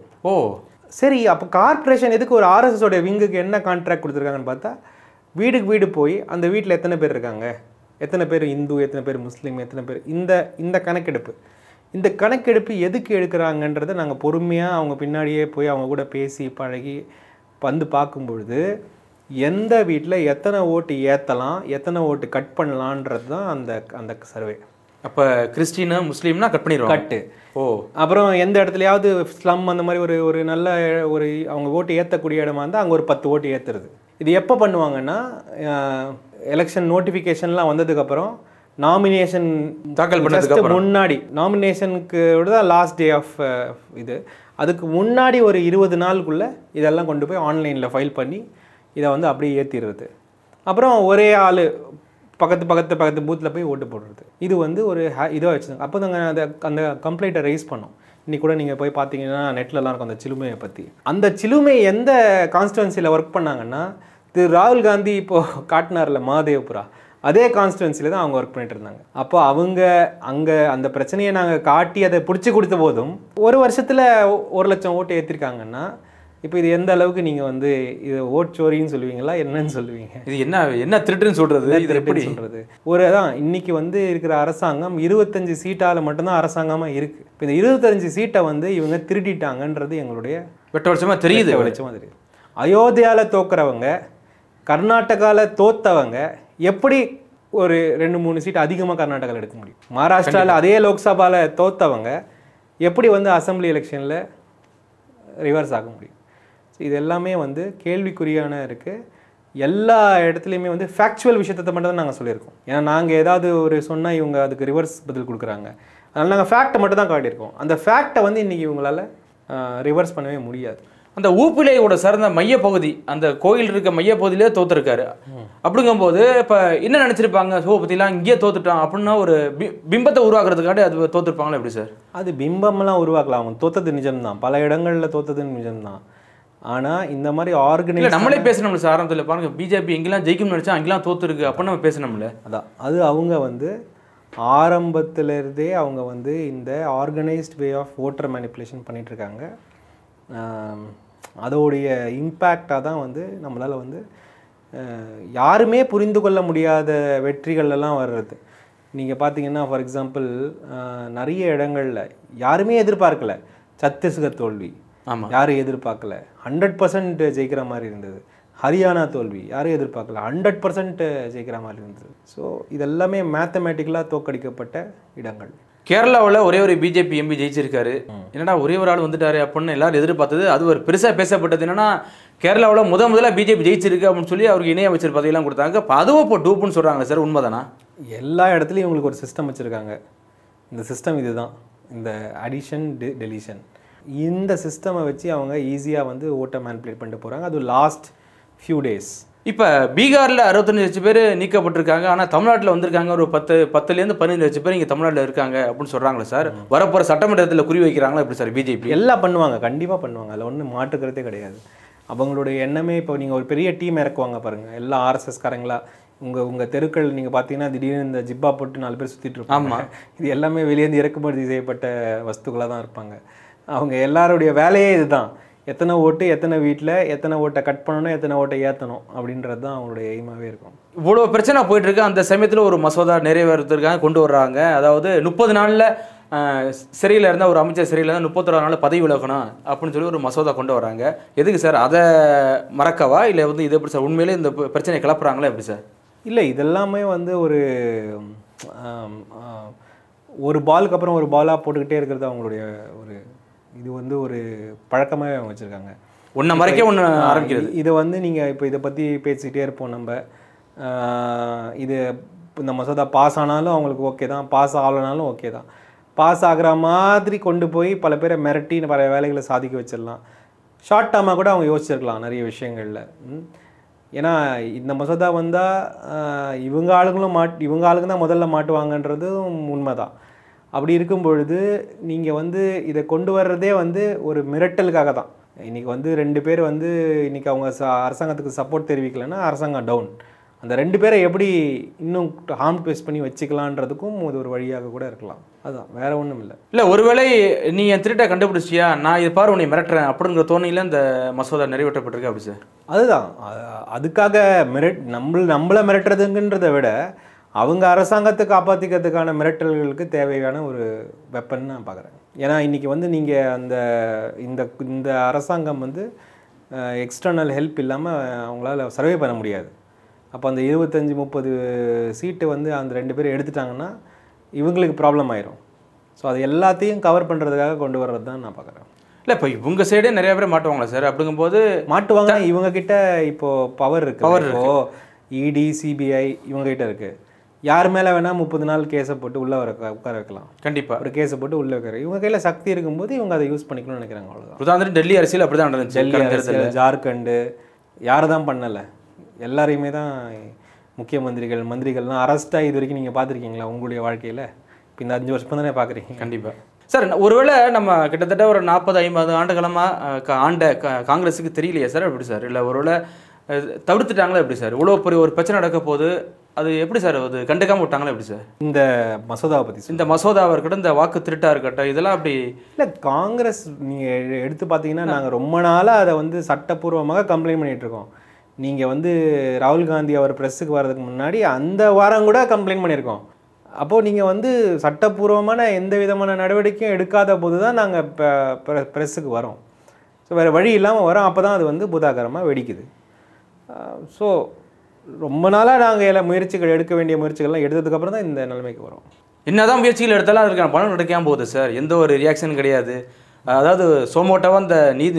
சரி, அப்போ கார்ப்பரேஷன் எதுக்கு ஒரு ஆர்எஸ்எஸ் உடைய விங்குக்கு என்ன கான்ட்ராக்ட் கொடுத்துருக்காங்கன்னு பார்த்தா வீடுக்கு வீடு போய் அந்த வீட்டில் எத்தனை பேர் இருக்காங்க, எத்தனை பேர் இந்து, எத்தனை பேர் முஸ்லீம், எத்தனை பேர் இந்த கணக்கெடுப்பு எதுக்கு எடுக்கிறாங்கன்றதை நாங்கள் பொறுமையாக அவங்க பின்னாடியே போய் அவங்க கூட பேசி பழகி வந்து பார்க்கும்பொழுது எந்த வீட்டில் எத்தனை ஓட்டு ஏற்றலாம், எத்தனை ஓட்டு கட் பண்ணலான்றது தான் அந்த சர்வே. அப்போ கிறிஸ்டினா முஸ்லீம்னா கட் பண்ணிடுவோம், கட்டு. அப்புறம் எந்த இடத்துலையாவது ஸ்லம் அந்த மாதிரி ஒரு நல்ல அவங்க ஓட்டு ஏற்றக்கூடிய இடமா இருந்தால் அங்கே ஒரு 10 ஓட்டு ஏற்றுறது. இது எப்போ பண்ணுவாங்கன்னா, எலெக்ஷன் நோட்டிஃபிகேஷன்லாம் வந்ததுக்கப்புறம் நாமினேஷன் தாக்கல் பண்ணதுக்கு முன்னாடி, நாமினேஷனுக்கு தான் லாஸ்ட் டே ஆஃப் இது, அதுக்கு முன்னாடி ஒரு 20 நாளுக்குள்ளே இதெல்லாம் கொண்டு போய் ஆன்லைனில் ஃபைல் பண்ணி இதை வந்து அப்படியே ஏற்றிடுறது. அப்புறம் ஒரே ஆள் பக்கத்து பூத்தில் போய் ஓட்டு போடுறது. இது வந்து ஒரு இதாக வச்சுருந்தாங்க. அப்போ நாங்கள் அந்த கம்ப்ளைண்ட்டை ரைஸ் பண்ணோம். இன்றைக்கி கூட நீங்கள் போய் பார்த்தீங்கன்னா நெட்லலாம் இருக்கும் அந்த சிலுமையை பற்றி. அந்த சிலுமை எந்த கான்ஸ்டுவன்சியில் ஒர்க் பண்ணாங்கன்னா, திரு ராகுல் காந்தி இப்போது காட்டினார்ல மகாதேவ்புரா, அதே கான்ஸ்டுவன்சியில் தான் அவங்க ஒர்க் பண்ணிட்டு இருந்தாங்க. அப்போ அவங்க அங்கே அந்த பிரச்சனையை நாங்கள் காட்டி அதை பிடிச்சி கொடுத்த போதும் ஒரு வருஷத்தில் 1 லட்சம் ஓட்டு ஏற்றிருக்காங்கன்னா, இப்போ இது எந்த அளவுக்கு நீங்கள் வந்து இது ஓட் சோரின்னு சொல்லுவீங்களா, என்னன்னு சொல்லுவீங்க? இது என்ன திருட்டுன்னு சொல்கிறது? இது எப்படி சொல்கிறது? தான் இன்றைக்கி வந்து இருக்கிற அரசாங்கம் 25 சீட்டால் மட்டும்தான் அரசாங்கமாக இருக்குது. இப்போ இந்த 25 சீட்டை வந்து இவங்க திருடிட்டாங்கன்றது எங்களுடைய வெட்ட வருஷமாக தெரியுது. அயோத்தியாவில் தோக்குறவங்க, கர்நாடகாவில் தோத்தவங்க எப்படி ஒரு 2-3 சீட் அதிகமாக கர்நாடகாவில் எடுக்க முடியும்? மகாராஷ்டிராவில் அதே லோக்சபாவில் தோத்தவங்க எப்படி வந்து அசம்பிளி எலெக்ஷனில் ரிவர்ஸ் ஆக முடியும்? இது எல்லாமே வந்து கேள்விக்குறியான இருக்குது. எல்லா இடத்துலையுமே வந்து ஃபேக்சுவல் விஷயத்தை மட்டும் தான் நாங்கள் சொல்லியிருக்கோம். ஏன்னா நாங்கள் ஏதாவது ஒரு சொன்னால் இவங்க அதுக்கு ரிவர்ஸ் பதில் கொடுக்குறாங்க. அதனால் நாங்கள் ஃபேக்டை மட்டும் தான் காட்டியிருக்கோம். அந்த ஃபேக்டை வந்து இன்றைக்கி இவங்களால் ரிவர்ஸ் பண்ணவே முடியாது. அந்த ஊப்பிலையோட சார்ந்த மையப்பகுதி, அந்த கோயில் இருக்க மையப்பகுதியிலே தோத்துருக்காரு. அப்படிங்கும்போது இப்போ என்ன நினச்சிருப்பாங்க, பற்றிலாம் இங்கேயே தோத்துட்டான் அப்படின்னா ஒரு பிம்பத்தை உருவாக்குறதுக்காண்டி அது தோத்துருப்பாங்களா எப்படி சார்? அது பிம்பம்லாம் உருவாக்கலாம். அவங்க தோத்தது நிஜம்தான், பல இடங்களில் தோத்தது நிஜம்தான். ஆனால் இந்த மாதிரி ஆர்கனைஸ் நம்மளே பேசணும்ல சார். ஆரம்பத்தில் பாருங்கள், பிஜேபி எங்கெல்லாம் ஜெயிக்கும்னு நினச்சா அங்கெல்லாம் தோத்துருக்கு அப்படின்னு நம்ம பேசணும்ல. அது அவங்க வந்து ஆரம்பத்திலேருந்தே அவங்க வந்து இந்த organised way of voter manipulation பண்ணிகிட்ருக்காங்க. அதோடைய இம்பேக்டாக தான் வந்து நம்மளால் வந்து யாருமே புரிந்து கொள்ள முடியாத வெற்றிகள்லாம் வர்றது. நீங்கள் பார்த்தீங்கன்னா ஃபார் எக்ஸாம்பிள் நிறைய இடங்களில் யாருமே எதிர்பார்க்கல சத்தீஸ்கர் தோல்வி. ஆமாம், யாரும் எதிர்பார்க்கல. 100% ஜெயிக்கிற மாதிரி இருந்தது. ஹரியானா தோல்வி யாரும் எதிர்பார்க்கல, 100% ஜெயிக்கிற மாதிரி இருந்தது. ஸோ இதெல்லாமே மேத்தமேட்டிக்கலாக தோற்கடிக்கப்பட்ட இடங்கள். கேரளாவில் ஒரே ஒரு பிஜேபி எம்பி ஜெயிச்சிருக்காரு. என்னடா ஒரே ஒரு ஆள் வந்துட்டாரு அப்படின்னு எல்லாரும் எதிர்பார்த்தது. அது ஒரு பெருசாக பேசப்பட்டது. என்னன்னா கேரளாவில் முதல்ல பிஜேபி ஜெயிச்சிருக்கு அப்படின்னு சொல்லி அவருக்கு இணையமைச்சர் பதவியெல்லாம் கொடுத்தாங்க. இப்போ அதுவும் இப்போ டூப்புன்னு சொல்கிறாங்க சார், உண்மைதானா? எல்லா இடத்துலையும் இவங்களுக்கு ஒரு சிஸ்டம் வச்சுருக்காங்க. இந்த சிஸ்டம் இதுதான், இந்த அடிஷன் டெலிஷன். இந்த சிஸ்டமை வச்சு அவங்க ஈஸியாக வந்து ஓட்டை மேனிப்புலேட் பண்ணிட்டு போகிறாங்க. அது லாஸ்ட் ஃபியூ டேஸ். இப்போ பீகாரில் 65 லட்சம் பேர் நீக்கப்பட்டிருக்காங்க. ஆனால் தமிழ்நாட்டில் வந்திருக்காங்க ஒரு 10லேருந்து 15 லட்சம் பேர் இங்கே தமிழ்நாட்டில் இருக்காங்க அப்படின்னு சொல்கிறாங்களே சார். வரப்போகிற சட்டமன்றத்தில் குறி வைக்கிறாங்களா எப்படி சார் பிஜேபி? எல்லாம் பண்ணுவாங்க, கண்டிப்பாக பண்ணுவாங்க. அதில் ஒன்றும் மாற்றுக்கிறதே கிடையாது. அவங்களுடைய எண்ணமே இப்போ நீங்கள் ஒரு பெரிய டீம் இறக்குவாங்க பாருங்கள், எல்லா ஆர்எஸ்எஸ்காரங்களா உங்கள் தெருக்கள் நீங்கள் பார்த்தீங்கன்னா திடீர்னு இந்த ஜிப்பா போட்டு 4 பேர் சுற்றிட்டு இருப்பாங்க. இது எல்லாமே வெளியேந்து இறக்குமதி செய்யப்பட்ட வஸ்துக்களாக தான் இருப்பாங்க. அவங்க எல்லாருடைய வேலையே இதுதான். எத்தனை ஓட்டு எத்தனை வீட்டில் எத்தனை ஓட்டை கட் பண்ணணும் எத்தனை ஓட்டை ஏற்றணும் அப்படின்றது தான் அவங்களுடைய எய்மாகவே இருக்கும். இவ்வளோ பிரச்சனை போயிட்டு இருக்கு. அந்த சமயத்தில் ஒரு மசோதா நிறைவேறதுக்காக கொண்டு வர்றாங்க. அதாவது 30 நாளில் சிறையில் இருந்தால் ஒரு அமைச்சர் சிறையில் இருந்தால் 31 நாளில் பதவி விலகணும் அப்படின்னு சொல்லி ஒரு மசோதா கொண்டு வராங்க. எதுக்கு சார்? அதை மறக்கவா இல்லை வந்து இது எப்படி சார் உண்மையிலே இந்த பிரச்சனையை கிளப்புறாங்களா எப்படி சார்? இல்லை, இதெல்லாமே வந்து ஒரு பாலுக்கு அப்புறம் ஒரு பாலாக போட்டுக்கிட்டே இருக்கிறது அவங்களுடைய ஒரு இது வந்து ஒரு பழக்கமாகவே அவங்க வச்சுருக்காங்க. ஒன்றை மறைக்க ஒன்று ஆரம்பிக்கிறது. இதை வந்து நீங்கள் இப்போ இதை பற்றி பேசிக்கிட்டே இருப்போம் நம்ம. இது இந்த மசோதா பாஸ் ஆனாலும் அவங்களுக்கு ஓகே தான், பாஸ் ஆகலைனாலும் ஓகே தான். பாஸ் ஆகிற மாதிரி கொண்டு போய் பல பேரை மிரட்டி பல வேலைகளை சாதிக்க வச்சிடலாம். ஷார்ட் டேர்மாக கூட அவங்க யோசிச்சிருக்கலாம் நிறைய விஷயங்களில். ஏன்னா இந்த மசோதா வந்தால் இவங்க ஆளுங்க தான் முதல்ல மாட்டுவாங்கன்றது உண்மை தான். அப்படி இருக்கும் பொழுது நீங்கள் வந்து இதை கொண்டு வர்றதே வந்து ஒரு மிரட்டலுக்காக தான். இன்றைக்கி வந்து 2 பேர் வந்து இன்றைக்கி அவங்க அரசாங்கத்துக்கு சப்போர்ட் தெரிவிக்கலைன்னா அரசாங்கம் டவுன். அந்த 2 பேரை எப்படி இன்னும் ஹார்ம் ட்விஸ்ட் பண்ணி வச்சுக்கலான்றதுக்கும் இது ஒரு வழியாக கூட இருக்கலாம். அதுதான், வேற ஒன்றும் இல்லை. இல்லை, ஒருவேளை நீ என் திருட்டை கண்டுபிடிச்சியா, நான் இது பாரு உன்னை மிரட்டுறேன் அப்படிங்கிற தோணியில் இந்த மசோதா நிறைவேற்றப்பட்டிருக்கு அப்படி சார்? அதுதான், அதுக்காக நம்மளை மிரட்டுறதுங்கன்றதை விட அவங்க அரசாங்கத்தை காப்பாற்றிக்கிறதுக்கான மிரட்டல்களுக்கு தேவையான ஒரு வெப்பன் நான் பார்க்குறேன். ஏன்னா இன்றைக்கி வந்து நீங்கள் இந்த அரசாங்கம் வந்து எக்ஸ்டர்னல் ஹெல்ப் இல்லாமல் அவங்களால சர்வே பண்ண முடியாது. அப்போ அந்த 25-30 சீட்டு வந்து அந்த 2 பேரும் எடுத்துட்டாங்கன்னா இவங்களுக்கு ப்ராப்ளம் ஆயிரும். ஸோ அது எல்லாத்தையும் கவர் பண்ணுறதுக்காக கொண்டு வர்றது தான் நான் பார்க்குறேன். இல்லை, இப்போ இவங்க சைடே நிறைய பேர் மாட்டுவாங்களா சார்? அப்படிங்கும்போது மாட்டுவாங்க. இவங்ககிட்ட இப்போது பவர் இருக்குது. இப்போது இடி சிபிஐ இவங்ககிட்ட இருக்குது. யார் மேலே வேணால் 30 நாள் கேஸை போட்டு உள்ளே உட்கார வைக்கலாம். கண்டிப்பாக ஒரு கேஸை போட்டு உள்ளே வைக்கிற இவங்க கையில் சக்தி இருக்கும்போது இவங்க அதை யூஸ் பண்ணிக்கணும்னு நினைக்கிறாங்க. அவ்வளோதான். உதாரணம் டெல்லி அரசியல் அப்படி தான் நடந்துச்சு. டெல்லி அரசியல், ஜார்க்கண்டு யாரை தான் பண்ணலை, எல்லாரையுமே தான் முக்கிய மந்திரிகள்லாம் அரெஸ்ட்டாக இது வரைக்கும் நீங்கள் பார்த்துருக்கீங்களா உங்களுடைய வாழ்க்கையில்? இப்போ இந்த 5 வருஷம் தானே பார்க்குறீங்க. கண்டிப்பாக சார். ஒருவேளை நம்ம கிட்டத்தட்ட ஒரு 40-50 ஆண்டுகளமாக காங்கிரஸுக்கு தெரியலையே சார் எப்படி சார்? இல்லை ஒருவேளை தவிர்த்துட்டாங்களா எப்படி சார்? இவ்வளோ பெரிய ஒரு பிரச்சனை நடக்க போது அது எப்படி சார் அது கண்டுக்காமல் விட்டாங்களா எப்படி சார்? இந்த மசோதாவை பற்றி இந்த மசோதாவை இருக்கட்டும், இந்த வாக்கு திருட்டாக இருக்கட்டும், இதெல்லாம் அப்படி இல்லை. காங்கிரஸ் நீங்கள் எடுத்து பார்த்தீங்கன்னா நாங்கள் ரொம்ப நாளாக அதை வந்து சட்டப்பூர்வமாக கம்ப்ளைண்ட் பண்ணிகிட்ருக்கோம். நீங்கள் வந்து ராகுல் காந்தி அவர் ப்ரெஸ்ஸுக்கு வர்றதுக்கு முன்னாடி அந்த வாரம் கூட கம்ப்ளைண்ட் பண்ணியிருக்கோம். அப்போது நீங்கள் வந்து சட்டப்பூர்வமான எந்த விதமான நடவடிக்கையும் எடுக்காத போது தான் நாங்கள் ப்ரெஸ்ஸுக்கு வரோம். ஸோ வேறு வழி இல்லாமல் வரோம். அப்போ தான் அது வந்து பூதாகரமாக வெடிக்குது. ஸோ ரொம்ப நாளாக நாங்கள் முயற்சிகள் எடுக்க வேண்டிய முயற்சிகள்லாம் எடுத்ததுக்கப்புறம் தான் இந்த நிலைமைக்கு வரும். என்னதான் முயற்சிகள் எடுத்தாலும் அதுக்கான பலன் கிடைக்காம போகுது சார். எந்த ஒரு ரியாக்ஷன் கிடையாது. அதாவது சோமோட்டாவாக இந்த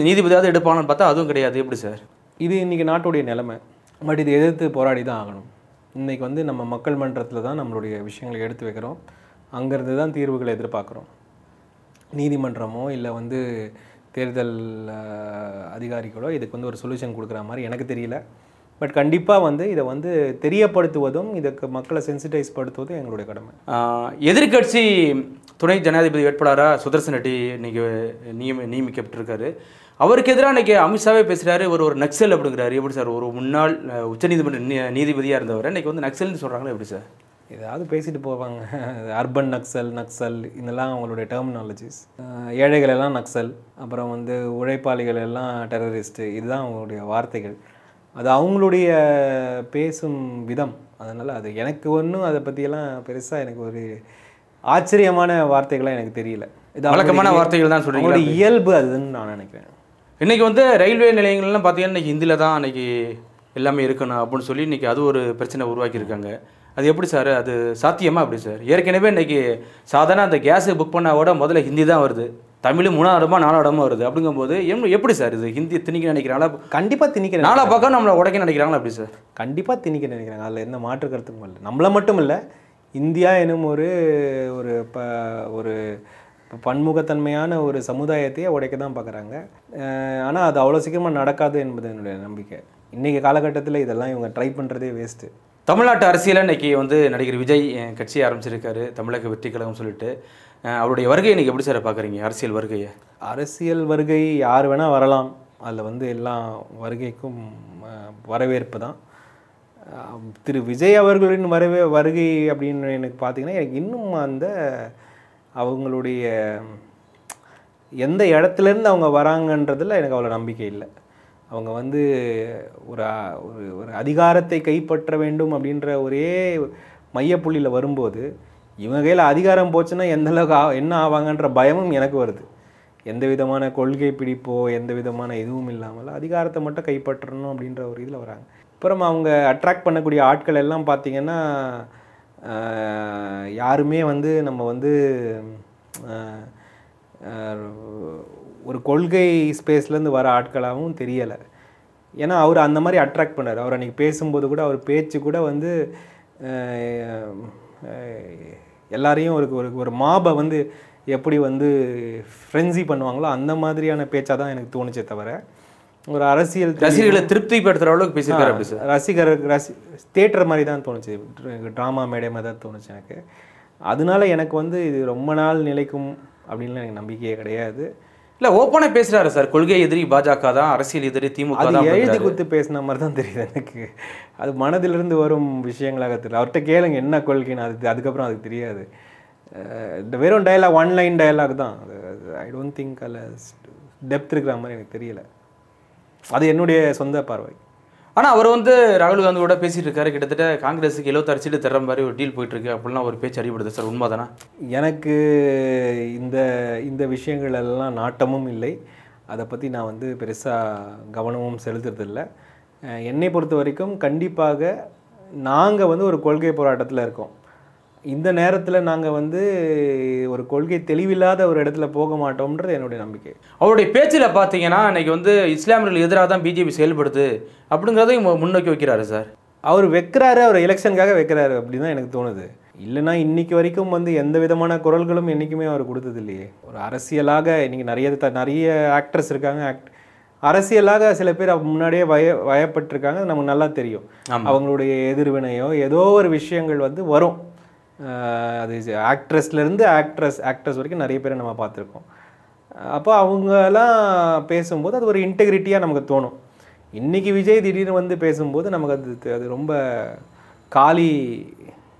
நீதிபதியாவது எடுப்பாங்கன்னு பார்த்தா அதுவும் கிடையாது. எப்படி சார்? இது இன்றைக்கி நாட்டுடைய நிலைமை. பட் இதை எதிர்த்து போராடி தான் ஆகணும். இன்றைக்கி வந்து நம்ம மக்கள் மன்றத்தில் தான் நம்மளுடைய விஷயங்களை எடுத்து வைக்கிறோம். அங்கேருந்து தான் தீர்வுகளை எதிர்பார்க்குறோம். நீதிமன்றமோ இல்லை வந்து தேர்தல் அதிகாரிகளோ இதுக்கு வந்து ஒரு சொல்யூஷன் கொடுக்குற மாதிரி எனக்கு தெரியல. பட் கண்டிப்பாக வந்து இதை வந்து தெரியப்படுத்துவதும் இதுக்கு மக்களை சென்சிட்டைஸ் படுத்துவதும் எங்களுடைய கடமை. எதிர்கட்சி துணை ஜனாதிபதி வேட்பாளராக சுதர்சன் ரெட்டி இன்னைக்கு நியமிக்கப்பட்டிருக்காரு. அவருக்கு எதிராக இன்றைக்கி அமித்ஷாவே பேசுகிறாரு. ஒரு நக்சல் அப்படிங்கிறாரு. எப்படி சார்? ஒரு முன்னாள் உச்சநீதிமன்ற நீதிபதியாக இருந்தவர் இன்றைக்கி வந்து நக்சல்னு சொல்கிறாங்களா எப்படி சார்? ஏதாவது பேசிட்டு போவாங்க. அர்பன் நக்சல் இதெல்லாம் அவங்களுடைய டெர்மினாலஜிஸ். ஏழைகளெல்லாம் நக்சல், அப்புறம் வந்து உழைப்பாளிகள் எல்லாம் டெரரிஸ்ட்டு, இதுதான் அவங்களுடைய வார்த்தைகள். அது அவங்களுடைய பேசும் விதம். அதனால் அது எனக்கு ஒன்றும் அதை பற்றியெல்லாம் பெருசாக எனக்கு ஒரு ஆச்சரியமான வார்த்தைகளாக எனக்கு தெரியல. இது வழக்கமான வார்த்தைகள் தான் சொல்கிறீங்க. இயல்பு அதுன்னு நான் நினைக்கிறேன். இன்றைக்கி வந்து ரயில்வே நிலையங்கள்லாம் பார்த்தீங்கன்னா இன்றைக்கி ஹிந்தியில் தான் இன்றைக்கி எல்லாமே இருக்கணும் அப்படின்னு சொல்லி இன்றைக்கி அது ஒரு பிரச்சனை உருவாக்கியிருக்காங்க. அது எப்படி சார்? அது சாத்தியமாக எப்படி சார்? ஏற்கனவே இன்றைக்கி சாதாரண அந்த கேஸு புக் பண்ணால் முதல்ல ஹிந்தி தான் வருது. தமிழ் 3ஆம் இடமா 4ஆம் இடமா வருது. அப்படிங்கும்போது எப்படி சார் இது ஹிந்தி திணிக்க நினைக்கிறாங்களா? கண்டிப்பாக திணிக்க. 4 பக்கம் நம்மளை உடைக்க நினைக்கிறாங்களா எப்படி சார்? கண்டிப்பாக திணிக்க நினைக்கிறாங்க. அதில் எந்த மாற்று கருத்துக்கும் இல்லை. நம்மளை மட்டும் இல்லை, இந்தியா எனும் ஒரு பன்முகத்தன்மையான ஒரு சமுதாயத்தையே உடைக்க தான் பார்க்குறாங்க. ஆனால் அது அவ்வளோ சீக்கிரமாக நடக்காது என்பது என்னுடைய நம்பிக்கை. இன்றைக்கி காலகட்டத்தில் இதெல்லாம் இவங்க ட்ரை பண்ணுறதே வேஸ்ட்டு. தமிழ்நாட்டு அரசியலில் இன்றைக்கி வந்து நடிகர் விஜய் கட்சி ஆரம்பிச்சிருக்காரு, தமிழக வெற்றி கழகம் சொல்லிட்டு. அவருடைய வருகையை நீங்கள் எப்படி சார் பார்க்குறீங்க? அரசியல் வருகை யார் வேணால் வரலாம். அதில் வந்து எல்லா வருகைக்கும் வரவேற்பு தான். திரு விஜய் அவர்களின் வருகை அப்படின்னு எனக்கு பார்த்தீங்கன்னா எனக்கு இன்னும் அந்த அவங்களுடைய எந்த இடத்துலேருந்து அவங்க வராங்கன்றதில் எனக்கு அவ்வளோ நம்பிக்கை இல்லை. அவங்க வந்து ஒரு ஒரு ஒரு அதிகாரத்தை கைப்பற்ற வேண்டும் அப்படின்ற ஒரே மையப்புள்ளியில் வரும்போது இவங்க கையில் அதிகாரம் போச்சுன்னா எந்த அளவுக்கு என்ன ஆவாங்கன்ற பயமும் எனக்கு வருது. எந்த விதமான கொள்கை பிடிப்போ எந்த விதமான இதுவும் இல்லாமல் அதிகாரத்தை மட்டும் கைப்பற்றணும் அப்படின்ற ஒரு இதில் வராங்க. அப்புறம் அவங்க அட்ராக்ட் பண்ணக்கூடிய ஆட்கள் எல்லாம் பார்த்திங்கன்னா யாருமே வந்து நம்ம வந்து ஒரு கொள்கை ஸ்பேஸ்லேருந்து வர ஆட்களாகவும் தெரியலை. ஏன்னா அவர் அந்த மாதிரி அட்ராக்ட் பண்ணார். அவர் அன்றைக்கி பேசும்போது கூட அவர் பேச்சு கூட வந்து எல்லாரையும் ஒரு மாபை வந்து எப்படி வந்து ஃப்ரென்சி பண்ணுவாங்களோ அந்த மாதிரியான பேச்சாக தான் எனக்கு தோணுச்சே தவிர ஒரு ரசிகர்களை திருப்திப்படுத்துகிற அளவுக்கு பேசியிருக்காரு. தேட்டர் மாதிரி தான் தோணுச்சு, ட்ராமா மேடை மாதிரி தான் தோணுச்சு எனக்கு. அதனால எனக்கு வந்து இது ரொம்ப நாள் நிலைக்கும் அப்படின்னு எனக்கு நம்பிக்கையே கிடையாது. இல்லை, ஓப்பனாக பேசுகிறாரு சார். கொள்கை எதிரி பாஜக தான், அரசியல் எதிரி திமுக தான். எழுதி குத்து பேசின மாதிரி தான் தெரியுது எனக்கு. அது மனதிலிருந்து வரும் விஷயங்களாக தெரியல. அவர்கிட்ட கேளுங்க என்ன கொள்கைன்னு, அதுக்கப்புறம் அதுக்கு தெரியாது. வெறும் டயலாக், ஒன் லைன் டயலாக் தான். ஐ டோன்ட் திங்க் அதில் டெப்த் இருக்கிற மாதிரி எனக்கு தெரியல. அது என்னுடைய சொந்த பார்வை. ஆனால் அவர் வந்து ராகுல் காந்தியோட பேசிகிட்டு இருக்காரு. கிட்டத்தட்ட காங்கிரஸுக்கு 76 சீட்டு தர்ற மாதிரி ஒரு டீல் போயிட்டுருக்கு அப்படிலாம் ஒரு பேச்சு அடிபடுது சார். உண்மை தானே? எனக்கு இந்த விஷயங்கள் எல்லாம் நாட்டமும் இல்லை. அதை பற்றி நான் வந்து பெருசாக கவனமும் செலுத்துறதில்லை. என்னை பொறுத்த வரைக்கும் கண்டிப்பாக நாங்கள் வந்து ஒரு கொள்கை போராட்டத்தில் இருக்கோம். இந்த நேரத்தில் நாங்கள் வந்து ஒரு கொள்கை தெளிவில்லாத ஒரு இடத்துல போக மாட்டோம்ன்றது என்னுடைய நம்பிக்கை. அவருடைய பேச்சில் பார்த்தீங்கன்னா இன்றைக்கி வந்து இஸ்லாமியர்கள் எதிராக தான் பிஜேபி செயல்படுது அப்படிங்கிறதையும் முன்னோக்கி வைக்கிறாரு சார். அவர் வைக்கிறாரு, அவர் எலெக்ஷனுக்காக வைக்கிறாரு அப்படின்னு தான் எனக்கு தோணுது. இல்லைனா இன்றைக்கி வரைக்கும் வந்து எந்த விதமான குரல்களும் என்றைக்குமே அவர் கொடுத்தது இல்லையே. ஒரு அரசியலாக இன்றைக்கி நிறைய ஆக்ட்ரஸ் இருக்காங்க. அரசியலாக சில பேர் முன்னாடியே வயப்பட்டிருக்காங்க, நமக்கு நல்லா தெரியும். அவங்களுடைய எதிர்வினையோ ஏதோ ஒரு விஷயங்கள் வந்து வரும். அது ஆக்ட்ரஸ்லேருந்து ஆக்ட்ரஸ் வரைக்கும் நிறைய பேரை நம்ம பார்த்துருக்கோம். அப்போ அவங்கெல்லாம் பேசும்போது அது ஒரு இன்டெகிரிட்டியாக நமக்கு தோணும். இன்றைக்கி விஜய் திடீர்னு வந்து பேசும்போது நமக்கு அது ரொம்ப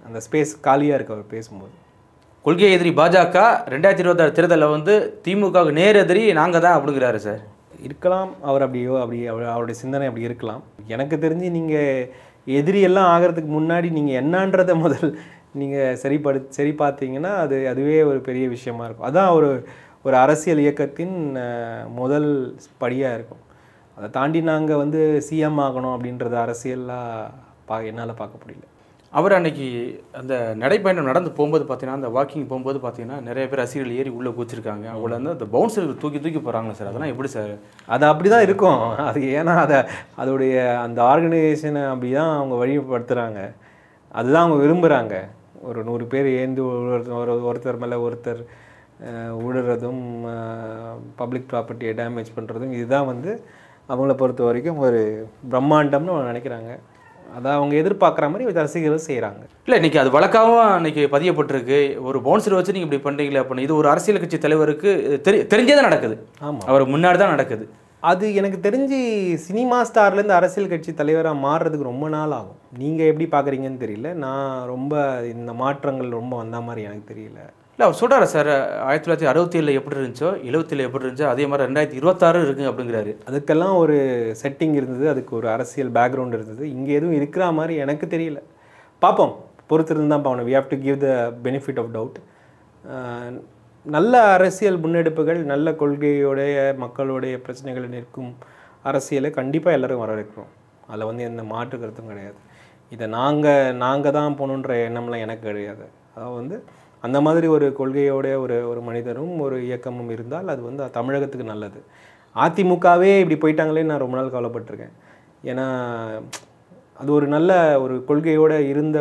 அந்த ஸ்பேஸ் காலியாக இருக்குது அவர் பேசும்போது. கொள்கை எதிரி பாஜக 2026 தேர்தலில் வந்து திமுகவுக்கு நேர் எதிரி நாங்கள் தான் அப்படிங்கிறாரு சார். இருக்கலாம், அவர் அவருடைய சிந்தனை அப்படி இருக்கலாம். எனக்கு தெரிஞ்சு நீங்கள் எதிரியெல்லாம் ஆகிறதுக்கு முன்னாடி நீங்கள் என்னன்றதை முதல் நீங்கள் சரி பார்த்தீங்கன்னா அதுவே ஒரு பெரிய விஷயமா இருக்கும். அதான் ஒரு அரசியல் இயக்கத்தின் முதல் படியாக இருக்கும். அதை தாண்டி நாங்கள் வந்து சிஎம் ஆகணும் அப்படின்றது அரசியலாக என்னால் பார்க்க முடியல. அவர் அன்னைக்கு அந்த நடைப்பயணம் நடந்து போகும்போது பார்த்தீங்கன்னா, அந்த வாக்கிங் போகும்போது பார்த்தீங்கன்னா நிறைய பேர் ரசிகர்கள் ஏறி உள்ளே கூச்சிருக்காங்க. அவங்கள வந்து அந்த பவுன்சர் தூக்கி போகிறாங்க சார். அதெல்லாம் எப்படி சார்? அது அப்படி தான் இருக்கும். அது ஏன்னா அதோடைய அந்த ஆர்கனைசேஷனை அப்படி தான் அவங்க வழிபடுத்துகிறாங்க. அதுதான் அவங்க விரும்புகிறாங்க. ஒரு 100 பேர் ஏந்து ஒருத்தர் மேலே ஒருத்தர் விடுறதும் பப்ளிக் ப்ராப்பர்ட்டியை டேமேஜ் பண்ணுறதும் இதுதான் வந்து அவங்கள பொறுத்த வரைக்கும் ஒரு பிரம்மாண்டம்னு அவங்க நினைக்கிறாங்க. அதை அவங்க எதிர்பார்க்குற மாதிரி ரசிகர்கள் செய்கிறாங்க. இல்லை, இன்றைக்கி அது வழக்காகவும் இன்றைக்கி பதியப்பட்டிருக்கு. ஒரு பவுன்சர் வச்சு நீங்கள் இப்படி பண்ணுறீங்களே அப்படின்னு. இது ஒரு அரசியல் கட்சி தலைவருக்கு தெரிஞ்சே தான் நடக்குது. ஆமாம், அவர் முன்னாடி தான் நடக்குது. அது எனக்கு தெரிஞ்சு சினிமா ஸ்டார்லேருந்து அரசியல் கட்சி தலைவராக மாறுறதுக்கு ரொம்ப நாள் ஆகும். நீங்கள் எப்படி பார்க்குறீங்கன்னு தெரியல. நான் ரொம்ப இந்த மாற்றங்கள் ரொம்ப வந்த மாதிரி எனக்கு தெரியல. இல்லை, அவர் சொல்கிறாரு சார், 1967 எப்படி இருந்துச்சோ 77 எப்படி இருந்துச்சோ அதே மாதிரி 2026 இருக்குங்க அப்படிங்கிறாரு. அதுக்கெல்லாம் ஒரு செட்டிங் இருந்தது, அதுக்கு ஒரு அரசியல் பேக்ரவுண்ட் இருந்தது. இங்கே எதுவும் இருக்கிற மாதிரி எனக்கு தெரியல. பார்ப்போம், பொறுத்திருந்து தான் பார்க்கணும். We have to give the benefit of doubt. நல்ல அரசியல் முன்னெடுப்புகள், நல்ல கொள்கையோடைய மக்களுடைய பிரச்சனைகளை நிற்கும் அரசியலை கண்டிப்பாக எல்லோரும் வரவேற்கிறோம். அதில் வந்து எந்த மாற்று கருத்தும் கிடையாது. இதை நாங்கள் தான் போகணுன்ற எண்ணம்லாம் எனக்கு கிடையாது. அதாவது வந்து அந்த மாதிரி ஒரு கொள்கையோடைய ஒரு மனிதரும் ஒரு இயக்கமும் இருந்தால் அது வந்து தமிழகத்துக்கு நல்லது. அதிமுகவே இப்படி போயிட்டாங்களே நான் ரொம்ப நாள் கவலைப்பட்டிருக்கேன். ஏன்னா அது ஒரு நல்ல ஒரு கொள்கையோடு இருந்த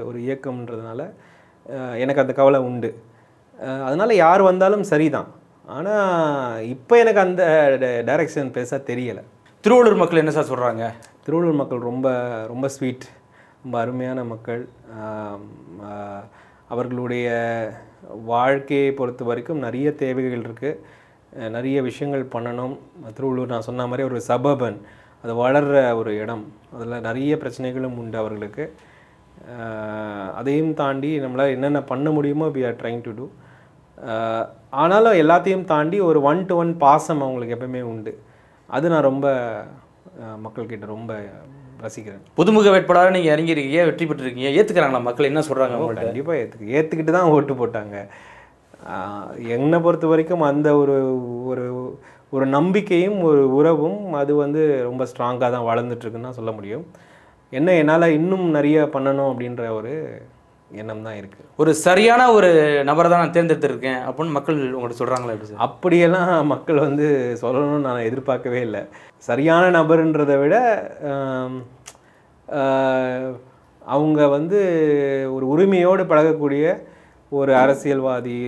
ஒரு இயக்கம்ன்றதுனால எனக்கு அந்த கவலை உண்டு. அதனால் யார் வந்தாலும் சரிதான். ஆனால் இப்போ எனக்கு அந்த டைரக்ஷன் பெருசாக தெரியலை. திருவள்ளூர் மக்கள் என்ன சார் சொல்கிறாங்க? திருவள்ளூர் மக்கள் ரொம்ப ரொம்ப ஸ்வீட், ரொம்ப அருமையான மக்கள். அவர்களுடைய வாழ்க்கையை பொறுத்த வரைக்கும் நிறைய தேவைகள் இருக்குது, நிறைய விஷயங்கள் பண்ணணும். திருவள்ளூர் நான் சொன்ன மாதிரி ஒரு சபர்பன், அது வளர்கிற ஒரு இடம். அதில் நிறைய பிரச்சனைகளும் உண்டு அவர்களுக்கு. அதையும் தாண்டி நம்மளால் என்னென்ன பண்ண முடியுமோ we are trying to do. ஆனாலும் எல்லாத்தையும் தாண்டி ஒரு 1-to-1 பாசம் அவங்களுக்கு எப்பவுமே உண்டு. அது நான் ரொம்ப மக்கள்கிட்ட ரொம்ப ரசிக்கிறேன். புதுமுக வேட்பாளராக நீங்கள் இறங்கியிருக்கீங்க, வெற்றி பெற்றிருக்கீங்க, ஏற்றுக்கிறாங்களா மக்கள்? என்ன சொல்கிறாங்க அவங்கள்ட்ட? கண்டிப்பாக ஏற்றுக்கிட்டு தான் ஓட்டு போட்டாங்க. என்னை பொறுத்த வரைக்கும் அந்த ஒரு ஒரு ஒரு நம்பிக்கையும் ஒரு உறவும் அது வந்து ரொம்ப ஸ்ட்ராங்காக தான் வளர்ந்துட்டுருக்குன்னு தான் சொல்ல முடியும். என்னால் இன்னும் நிறைய பண்ணணும் அப்படின்ற ஒரு எண்ணம் தான் இருக்குது. ஒரு சரியான ஒரு நபரை தான் நான் தேர்ந்தெடுத்திருக்கேன் அப்படின்னு மக்கள் உங்கள்கிட்ட சொல்கிறாங்களா? எப்படி சார்? அப்படியெல்லாம் மக்கள் வந்து சொல்லணும்னு நான் எதிர்பார்க்கவே இல்லை. சரியான நபருன்றதை விட அவங்க வந்து ஒரு உரிமையோடு பழகக்கூடிய ஒரு அரசியல்வாதி,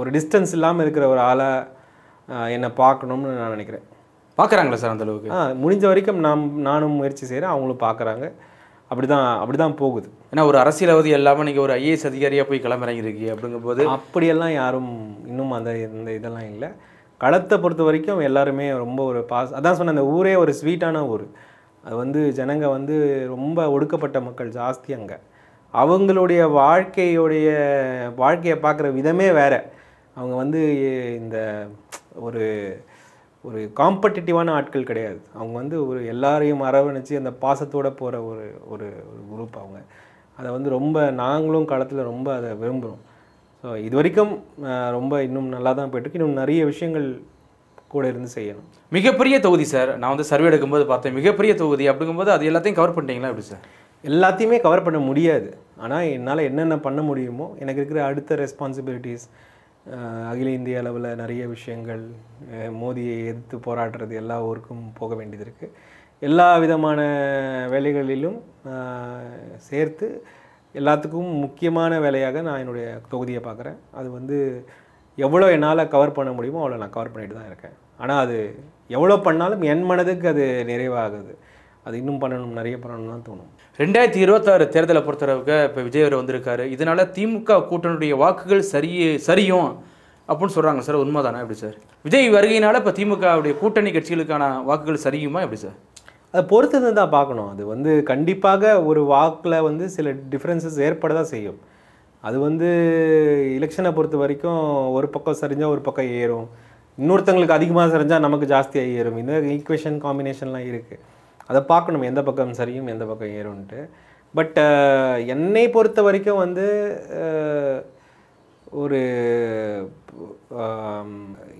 ஒரு டிஸ்டன்ஸ் இல்லாமல் இருக்கிற ஒரு ஆளாக என்னை பார்க்கணும்னு நான் நினைக்கிறேன். பார்க்குறாங்களா சார் அந்த அளவுக்கு? முடிஞ்ச வரைக்கும் நானும் முயற்சி செய்கிறேன், அவங்களும் பார்க்குறாங்க. அப்படி தான் போகுது. ஏன்னா ஒரு அரசியல்வாதி எல்லாமே நீங்கள் ஒரு ஐஏஎஸ் அதிகாரியாக போய் கிளம்புறீங்க அப்படிங்கும்போது அப்படியெல்லாம் யாரும் இன்னும் இந்த இதெல்லாம் இல்லை. களத்தை பொறுத்த வரைக்கும் எல்லாருமே ரொம்ப ஒரு அதான் சொன்ன, அந்த ஊரே ஒரு ஸ்வீட்டான ஊர். அது வந்து ஜனங்க வந்து ரொம்ப ஒடுக்கப்பட்ட மக்கள் ஜாஸ்தி அங்கே. அவங்களுடைய வாழ்க்கையை பார்க்குற விதமே வேறு. அவங்க வந்து இந்த ஒரு ஒரு காம்படிட்டிவான ஆட்கள் கிடையாது. அவங்க வந்து ஒரு எல்லாரையும் அரவணைச்சு அந்த பாசத்தோடு போகிற ஒரு ஒரு குரூப் அவங்க. அதை வந்து ரொம்ப நாங்களும் காலத்தில் ரொம்ப அதை விரும்புகிறோம். ஸோ இது வரைக்கும் ரொம்ப இன்னும் நல்லா தான் போய்ட்டுருக்கு. இன்னும் நிறைய விஷயங்கள் கூட இருந்து செய்யணும். மிகப்பெரிய தொகுதி சார், நான் வந்து சர்வே எடுக்கும்போது பார்த்தேன், மிகப்பெரிய தொகுதி அப்படிங்கும்போது அது எல்லாத்தையும் கவர் பண்ணிட்டீங்களா எப்படி சார்? எல்லாத்தையுமே கவர் பண்ண முடியாது. ஆனால் என்னால் என்னென்ன பண்ண முடியுமோ, எனக்கு இருக்கிற அடுத்த ரெஸ்பான்சிபிலிட்டிஸ், அகில இந்திய அளவில் நிறைய விஷயங்கள், மோதியை எதிர்த்து போராடுறது, எல்லா ஊருக்கும் போக வேண்டியது இருக்குது. எல்லா விதமான வேலைகளிலும் சேர்த்து எல்லாத்துக்கும் முக்கியமான வேலையாக நான் என்னுடைய தொகுதியை பார்க்குறேன். அது வந்து எவ்வளோ என்னால் கவர் பண்ண முடியுமோ அவ்வளோ நான் கவர் பண்ணிட்டு தான் இருக்கேன். ஆனால் அது எவ்வளோ பண்ணாலும் என் மனதுக்கு அது நிறைவாகுது. அது இன்னும் பண்ணணும், நிறைய பண்ணணும்னு தான் தோணும். 2026 தேர்தலை பொறுத்தளவுக்கு இப்போ விஜய் அவர் வந்திருக்காரு. இதனால் திமுக கூட்டணியுடைய வாக்குகள் சரியும் அப்படின்னு சொல்கிறாங்க சார், உண்மைதானே எப்படி சார்? விஜய் வருகையினால் இப்போ திமுகவுடைய கூட்டணி கட்சிகளுக்கான வாக்குகள் சரியுமா எப்படி சார்? அதை பொறுத்து தான் பார்க்கணும். அது வந்து கண்டிப்பாக ஒரு வாக்கில் வந்து சில டிஃப்ரென்சஸ் ஏற்பட தான் செய்யும். அது வந்து எலெக்ஷனை பொறுத்த வரைக்கும் ஒரு பக்கம் சரிஞ்சால் ஒரு பக்கம் ஏறும், இன்னொருத்தங்களுக்கு அதிகமாக சரிஞ்சால் நமக்கு ஜாஸ்தியாக ஏறும். இந்த ஈக்குவேஷன் காம்பினேஷன்லாம் இருக்குது. அதை பார்க்கணும், எந்த பக்கம் சரியும் எந்த பக்கம் ஏறும்ன்ட்டு. பட் என்னை பொறுத்த வரைக்கும் வந்து ஒரு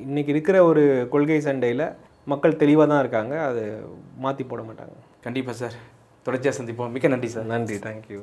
இன்றைக்கி இருக்கிற ஒரு கொள்கை சண்டையில் மக்கள் தெளிவாக தான் இருக்காங்க. அது மாற்றி போட மாட்டாங்க. கண்டிப்பாக சார், தொடர்ச்சியாக சந்திப்போம். மிக்க நன்றி சார். நன்றி, தேங்க்யூ.